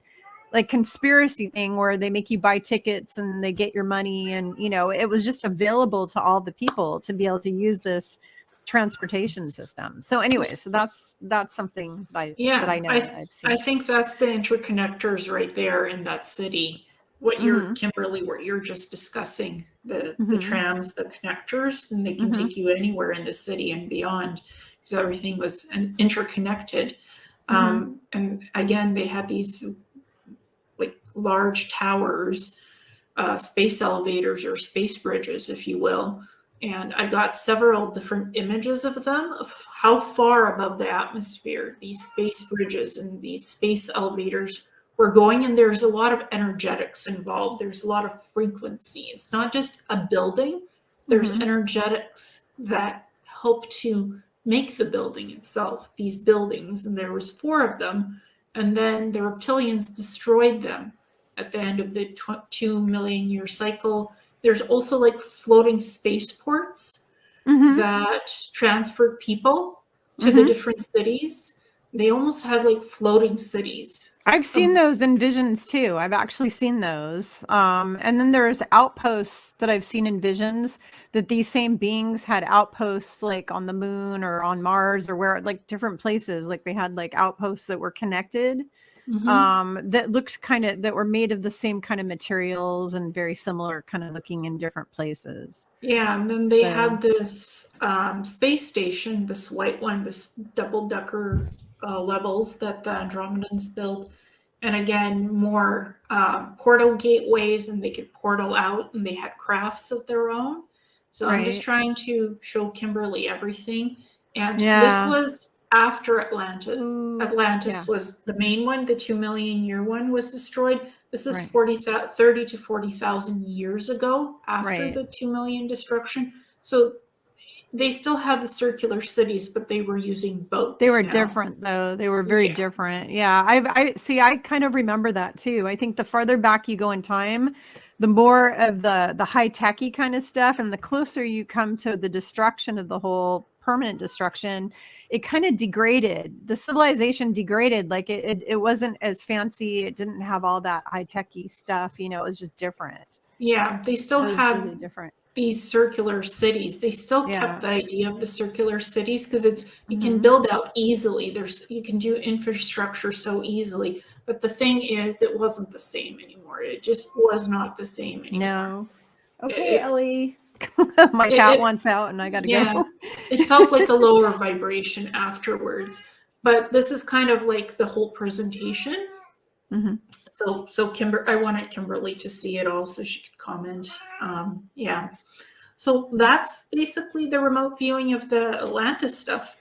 like conspiracy thing where they make you buy tickets and they get your money. And, it was just available to all the people to be able to use this transportation system. So anyway, so that's something that I know I've seen. I think that's the interconnectors right there in that city. What you're Kimberly, what you're just discussing, the trams, the connectors, and they can take you anywhere in the city and beyond, because everything was interconnected. And again, they had these like large towers, space elevators or space bridges, if you will. And I got several different images of them, of how far above the atmosphere these space bridges and these space elevators were going. And there's a lot of energetics involved. There's a lot of frequency. It's not just a building. There's energetics that help to make the building itself, these buildings. And there was 4 of them. And then the reptilians destroyed them at the end of the 2 million year cycle. There's also like floating spaceports that transferred people to the different cities. they almost had like floating cities. I've seen those in visions too. I've actually seen those. And then there's outposts that I've seen in visions that these same beings had outposts like on the moon or on Mars or where like different places. Like they had like outposts that were connected, that looked that were made of the same kind of materials and very similar kind of looking in different places. Yeah, and then they had this space station, this white one, this double-decker levels that the Andromedans built. And again, more portal gateways, and they could portal out, and they had crafts of their own. So I'm just trying to show Kimberly everything. And this was after Atlantis. Atlantis was the main one. The 2 million year one was destroyed. This is 30 to 40,000 years ago after the 2 million destruction. So they still had the circular cities, but they were using boats. They were different though. They were very different. Yeah. I see. I kind of remember that too. I think the farther back you go in time, the more of the high techy kind of stuff, and the closer you come to the destruction of the whole permanent destruction, it kind of degraded. The civilization degraded. Like it wasn't as fancy. It didn't have all that high techy stuff. It was just different. Yeah. They still had really different. These circular cities. They still kept the idea of the circular cities because you can build out easily. You can do infrastructure so easily. But the thing is, it wasn't the same anymore. It just was not the same anymore. No. Okay, Ellie. My cat wants out and I got to go. It felt like a lower vibration afterwards. But this is kind of like the whole presentation. So I wanted Kimberly to see it all so she could comment. So that's basically the remote viewing of the Atlantis stuff.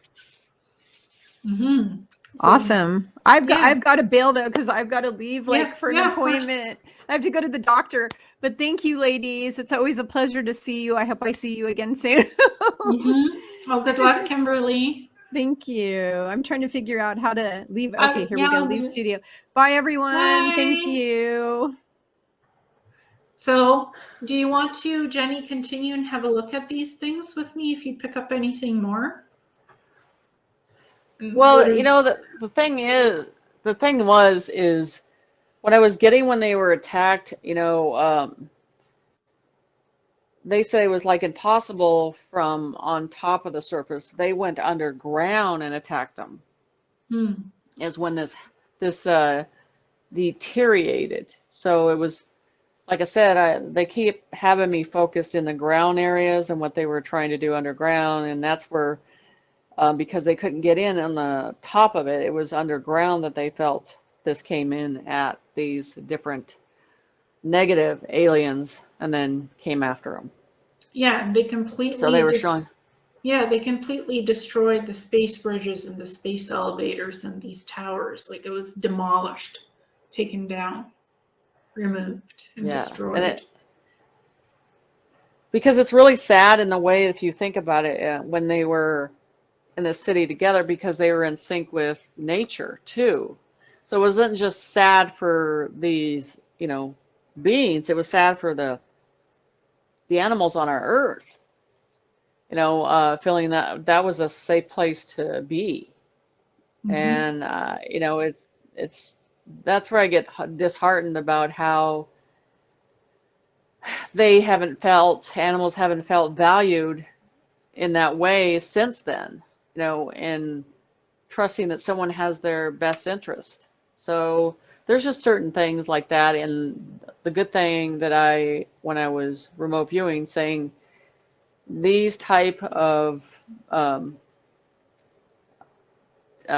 Awesome. I've got to bail though, because I've got to leave for an appointment. I have to go to the doctor. But thank you, ladies. It's always a pleasure to see you. I hope I see you again soon. Well, good luck, Kimberly. Thank you. I'm trying to figure out how to leave. Okay, here we go. Leave studio. Bye, everyone. Bye. Thank you. So do you want to, Jenny, continue and have a look at these things with me if you pick up anything more? Well, the thing was what I was getting when they were attacked, they said it was like impossible from on top of the surface. They went underground and attacked them. Is when this deteriorated. So it was, like I said, they keep having me focused in the ground areas and what they were trying to do underground, and that's where, because they couldn't get in on the top of it, it was underground that they felt this came in at these different negative aliens, and then came after them. Yeah, they completely. So they were showing. Yeah, they completely destroyed the space bridges and the space elevators and these towers. Like it was demolished, taken down, removed, and destroyed. Because it's really sad in the way, if you think about it, when they were in the city together, because they were in sync with nature too. So it wasn't just sad for these, beings. It was sad for the animals on our earth. Feeling that was a safe place to be. And it's that's where I get disheartened about how animals haven't felt valued in that way since then, and trusting that someone has their best interest. So there's just certain things like that. And the good thing that when I was remote viewing, saying these type of, I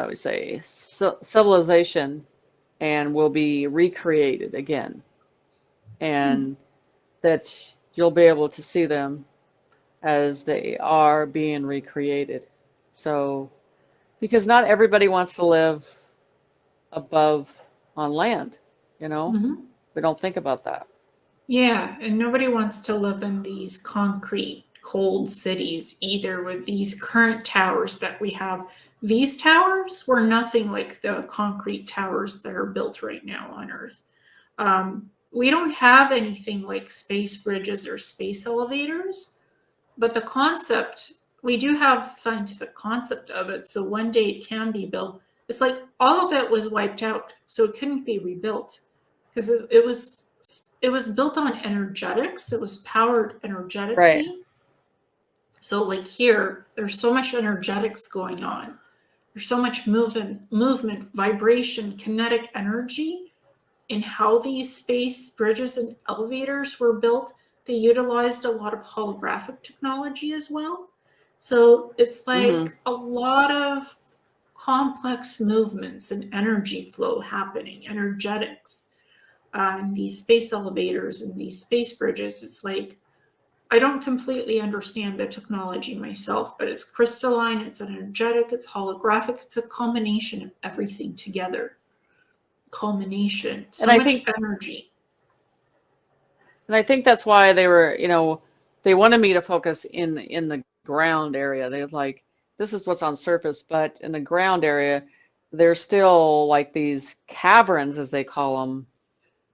would say, civilization and will be recreated again. And that you'll be able to see them as they are being recreated. So, because not everybody wants to live above on land, we don't think about that. Yeah, and nobody wants to live in these concrete, cold cities either with these current towers that we have. These towers were nothing like the concrete towers that are built right now on Earth. We don't have anything like space bridges or space elevators, but the concept, we do have scientific concept of it. So one day it can be built. it's like all of it was wiped out, so it couldn't be rebuilt because it was built on energetics. It was powered energetically. Right. So like here, there's so much energetics going on. There's so much movement, vibration, kinetic energy in how these space bridges and elevators were built. They utilized a lot of holographic technology as well. So it's like a lot of complex movements and energy flow happening, energetics. These space elevators and these space bridges, it's like, I don't completely understand the technology myself, but it's crystalline, it's energetic, it's holographic, it's a combination of everything together. Culmination, so And I much think, energy. and I think that's why they were, they wanted me to focus in the ground area. They was like, this is what's on surface, but in the ground area, there's still like these caverns, as they call them,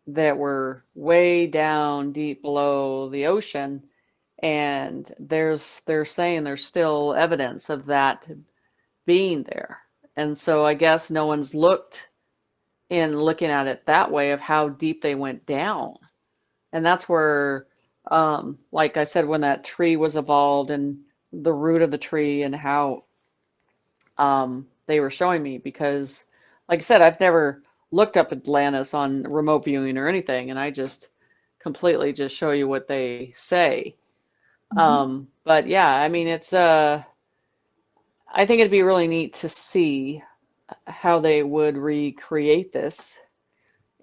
that were way down deep below the ocean. And they're saying there's still evidence of that being there. And so I guess no one's looking at it that way of how deep they went down. And that's where, like I said, when that tree was evolved and the root of the tree and how they were showing me, because like I said, I've never looked up Atlantis on remote viewing or anything, and I just completely just show you what they say. But yeah, I mean, it's I think it'd be really neat to see how they would recreate this.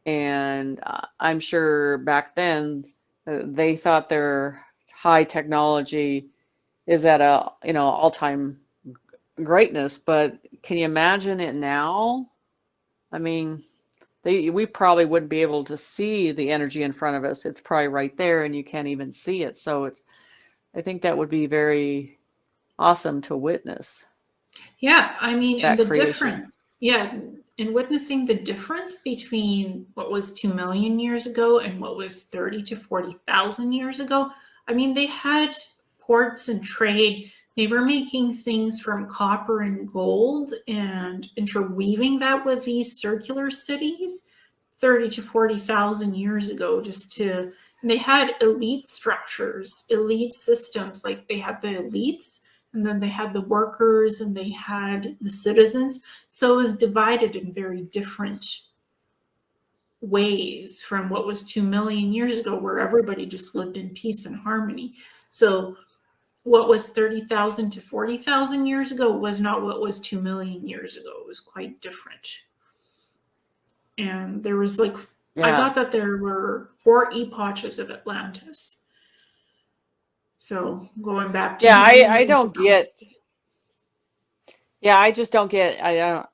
And I'm sure back then they thought their high technology is at a, all-time greatness, but can you imagine it now? I mean, we probably wouldn't be able to see the energy in front of us. It's probably right there and you can't even see it. So I think that would be very awesome to witness. Yeah, I mean, and that the creation. difference, yeah, in witnessing the difference between what was 2 million years ago and what was 30 to 40,000 years ago. I mean, they had ports and trade. They were making things from copper and gold and interweaving that with these circular cities 30 to 40,000 years ago, and they had elite structures, elite systems. Like they had the elites, and then they had the workers, and they had the citizens. So it was divided in very different ways from what was 2 million years ago, where everybody just lived in peace and harmony. So what was 30,000 to 40,000 years ago was not what was 2 million years ago. It was quite different. And there was like, I got that there were 4 epochs of Atlantis. So going back to I don't get. Yeah, I just don't get. I don't,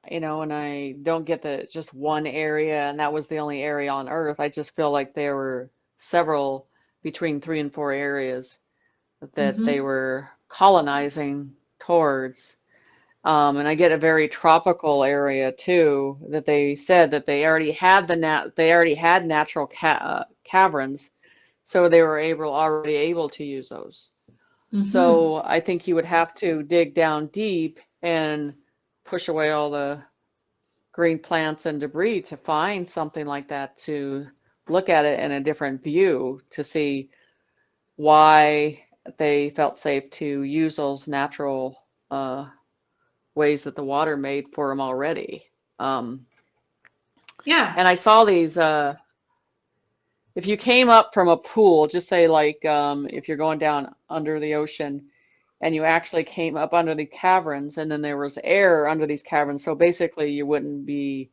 and I don't get the just one area, and that was the only area on Earth. I just feel like there were several, between 3 and 4 areas that they were colonizing towards. And I get a very tropical area too, that they said that they already had natural caverns, so they were already able to use those. So I think you would have to dig down deep and push away all the green plants and debris to find something like that, to look at it in a different view, to see why they felt safe to use those natural ways that the water made for them already. And I saw these, if you came up from a pool, just say like if you're going down under the ocean and you actually came up under the caverns, and then there was air under these caverns, so basically you wouldn't be,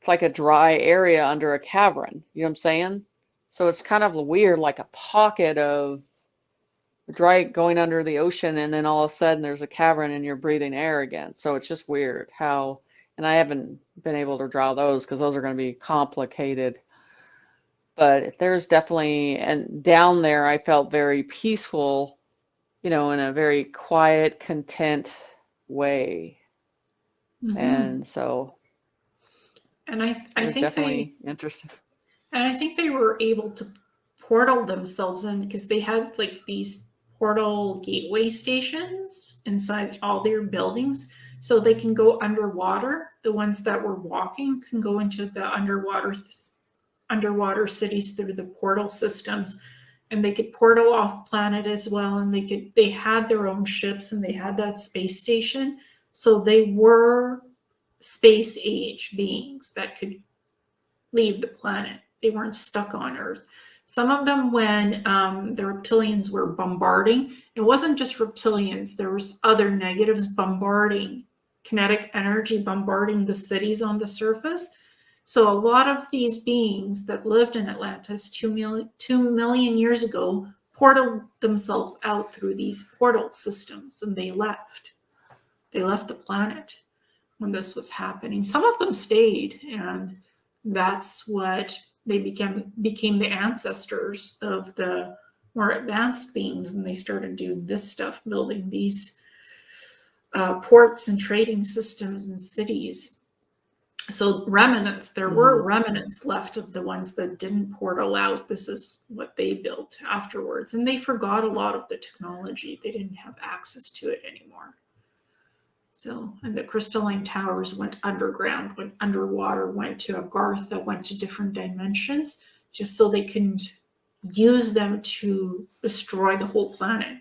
it's like a dry area under a cavern, you know what I'm saying? So it's kind of weird, like a pocket of dry going under the ocean, and then all of a sudden there's a cavern and you're breathing air again. So it's just weird how, and I haven't been able to draw those because those are going to be complicated. But there's definitely, and down there I felt very peaceful, in a very quiet, content way. And so, and I think definitely interesting. And I think they were able to portal themselves in because they had like these portal gateway stations inside all their buildings. So they can go underwater. The ones that were walking can go into the underwater cities through the portal systems, and they could portal off planet as well. And they had their own ships, and they had that space station. So they were space age beings that could leave the planet. They weren't stuck on Earth. Some of them, when the reptilians were bombarding, it wasn't just reptilians, there was other negatives bombarding, kinetic energy bombarding the cities on the surface. So a lot of these beings that lived in Atlantis 2 million years ago portaled themselves out through these portal systems, and they left. They left the planet when this was happening. Some of them stayed, and that's what they became the ancestors of the more advanced beings, and they started doing this stuff, building these ports and trading systems and cities. So remnants, there were remnants left of the ones that didn't portal out. This is what they built afterwards, and they forgot a lot of the technology. They didn't have access to it anymore. So, and the crystalline towers went underground, went underwater, went to Agartha, went to different dimensions, just so they couldn't use them to destroy the whole planet.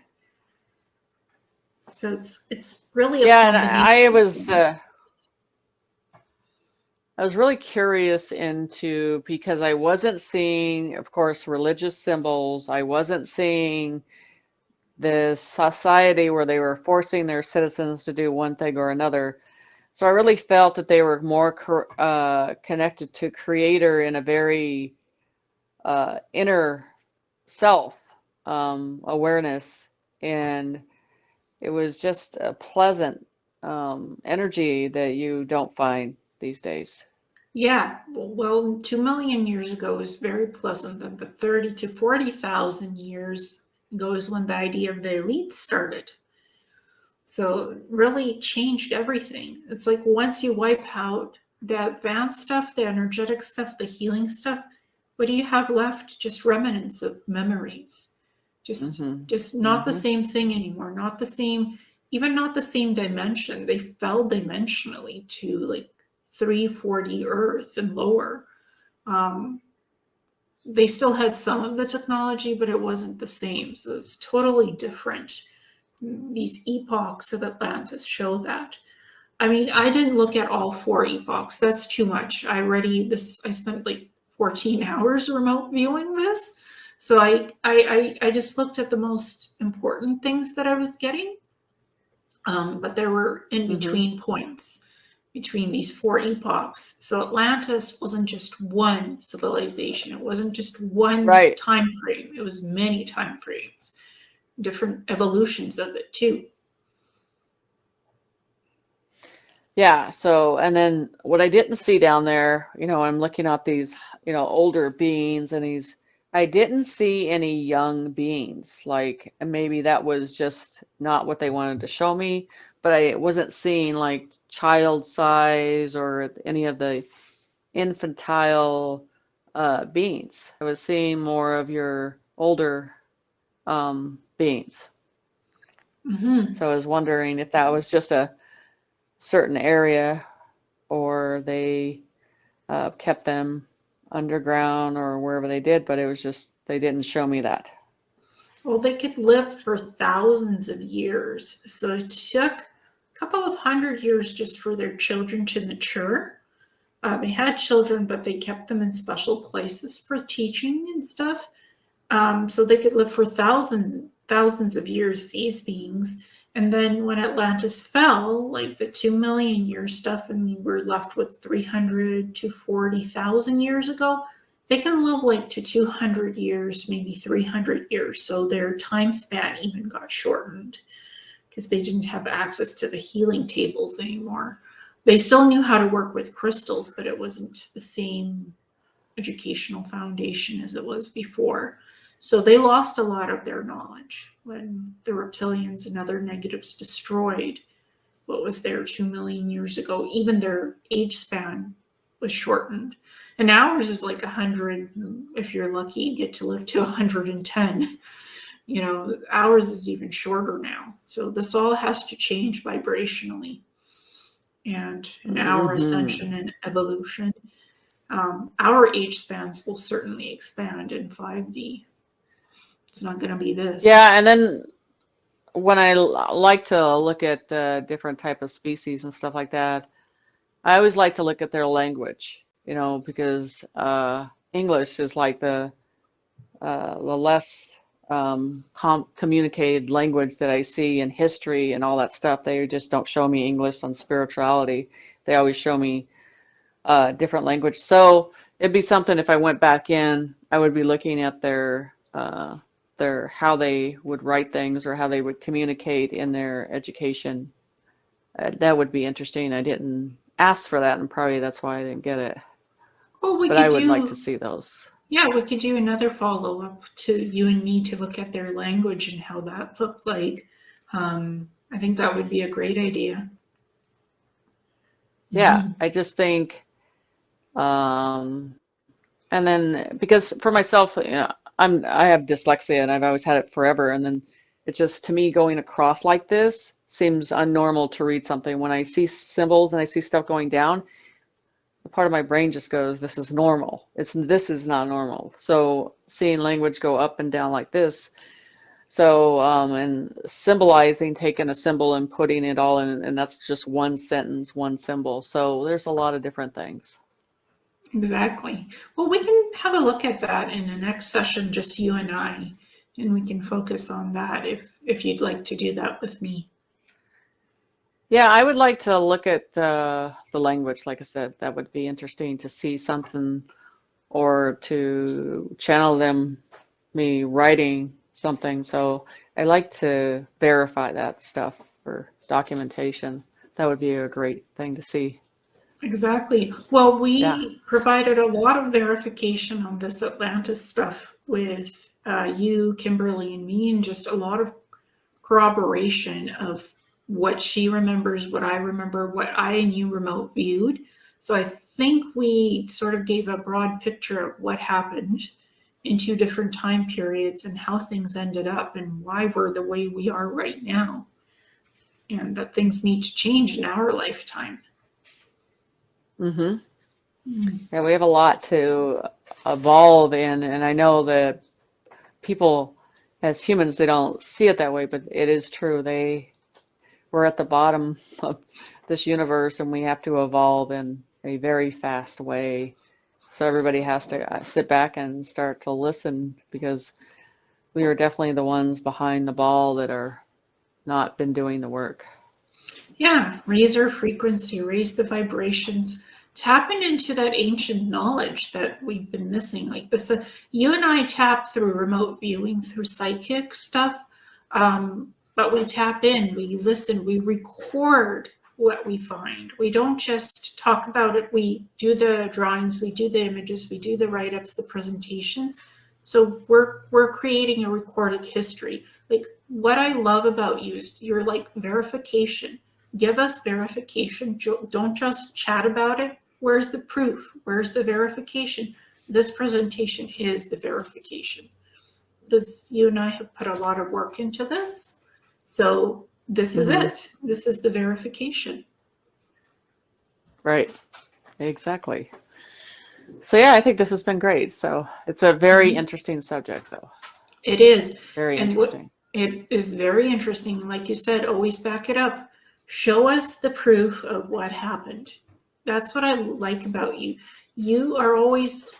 So it's really a Yeah, and combination. I was really curious into, because I wasn't seeing, of course, religious symbols. I wasn't seeing this society where they were forcing their citizens to do one thing or another. So I really felt that they were more connected to Creator in a very inner self awareness, and it was just a pleasant energy that you don't find these days. Yeah, well, 2 million years ago was very pleasant. And the 30 to 40,000 years ago is when the idea of the elites started. So it really changed everything. It's like once you wipe out the advanced stuff, the energetic stuff, the healing stuff, what do you have left? Just remnants of memories. Just not the same thing anymore. Not the same, even not the same dimension. They fell dimensionally to like 340 Earth and lower. They still had some of the technology, but it wasn't the same. So it's totally different. These epochs of Atlantis show that. I mean, I didn't look at all 4 epochs. That's too much. I spent like 14 hours remote viewing this. So I just looked at the most important things that I was getting. But there were in between points between these 4 epochs. So Atlantis wasn't just one civilization. It wasn't just one time frame. It was many time frames, different evolutions of it too. Yeah, so, and then what I didn't see down there, I'm looking at these, older beings, and I didn't see any young beings. Like, maybe that was just not what they wanted to show me, but I wasn't seeing like child size or any of the infantile beings. I was seeing more of your older beings. So I was wondering if that was just a certain area, or they kept them underground or wherever they did, but it was just they didn't show me that. Well, they could live for thousands of years. So it took a couple of 100 years just for their children to mature. They had children, but they kept them in special places for teaching and stuff. So they could live for thousands of years, these beings. And then when Atlantis fell, like the 2 million year stuff, and we were left with 300 to 40,000 years ago, they can live like to 200 years, maybe 300 years. So their time span even got shortened because they didn't have access to the healing tables anymore. They still knew how to work with crystals, but it wasn't the same educational foundation as it was before. So they lost a lot of their knowledge when the reptilians and other negatives destroyed what was there 2 million years ago. Even their age span was shortened. And ours is like 100. If you're lucky, you get to live to 110. Ours is even shorter now. So this all has to change vibrationally. and in our ascension and evolution. Our age spans will certainly expand in 5D. It's not going to be this. Yeah, and then when I like to look at different type of species and stuff like that, I always like to look at their language, you know, because English is like the less communicated language that I see in history and all that stuff. They just don't show me English on spirituality. They always show me different language. So it'd be something if I went back in, I would be looking at their how they would write things or how they would communicate in their education. That would be interesting. I didn't ask for that, and probably that's why I didn't get it. Well, but I would like to see those. Yeah, we could do another follow-up to you and me to look at their language and how that looked like. I think that would be a great idea. Yeah, I just think, and then because for myself, you know, I have dyslexia and I've always had it forever, and then it just, to me, going across like this seems unnormal to read something. When I see symbols and I see stuff going down, a part of my brain just goes, this is normal. This is not normal. So seeing language go up and down like this, so and symbolizing, taking a symbol and putting it all in, and that's just one sentence, one symbol. So there's a lot of different things. Exactly. Well, we can have a look at that in the next session, just you and I, and we can focus on that if you'd like to do that with me. Yeah, I would like to look at the language. Like I said, that would be interesting to see something, or to channel me writing something. So I like to verify that stuff for documentation. That would be a great thing to see. Exactly. Well, we provided a lot of verification on this Atlantis stuff with you, Kimberly, and me, and just a lot of corroboration of what she remembers, what I remember, what I and you remote viewed. So I think we sort of gave a broad picture of what happened in 2 different time periods and how things ended up and why we're the way we are right now, and that things need to change in our lifetime. Yeah, we have a lot to evolve in, and I know that people, as humans, they don't see it that way, but it is true. We're at the bottom of this universe, and we have to evolve in a very fast way. So everybody has to sit back and start to listen, because we are definitely the ones behind the ball that are not been doing the work. Yeah, raise our frequency, raise the vibrations, tapping into that ancient knowledge that we've been missing. Like this, you and I tap through remote viewing, through psychic stuff, but we tap in, we listen, we record what we find. We don't just talk about it. We do the drawings, we do the images, we do the write-ups, the presentations. So we're creating a recorded history. Like, what I love about you is you're like verification. Give us verification. Don't just chat about it. Where's the proof? Where's the verification? This presentation is the verification. Because you and I have put a lot of work into this. So this is it. This is the verification. Right. Exactly. So yeah, I think this has been great. So it's a very interesting subject, though. It is. Very interesting. It is very interesting. Like you said, always back it up. Show us the proof of what happened. That's what I like about you. You are always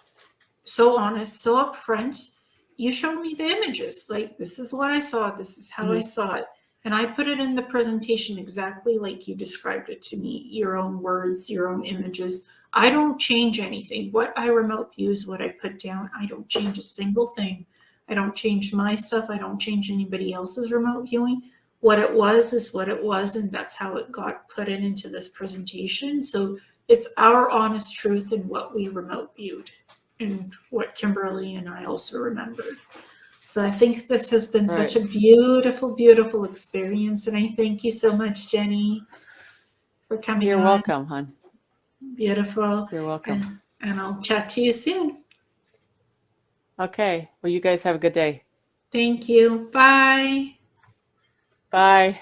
so honest, so upfront. You show me the images. Like, this is what I saw. This is how I saw it. And I put it in the presentation exactly like you described it to me. Your own words, your own images. I don't change anything. What I remote view is what I put down. I don't change a single thing. I don't change my stuff. I don't change anybody else's remote viewing. What it was is what it was, and that's how it got put into this presentation. So it's our honest truth in what we remote viewed and what Kimberly and I also remembered. So I think this has been such a beautiful, beautiful experience. And I thank you so much, Jenny, for coming on. You're welcome, hon. Beautiful. You're welcome. And I'll chat to you soon. Okay. Well, you guys have a good day. Thank you. Bye. Bye.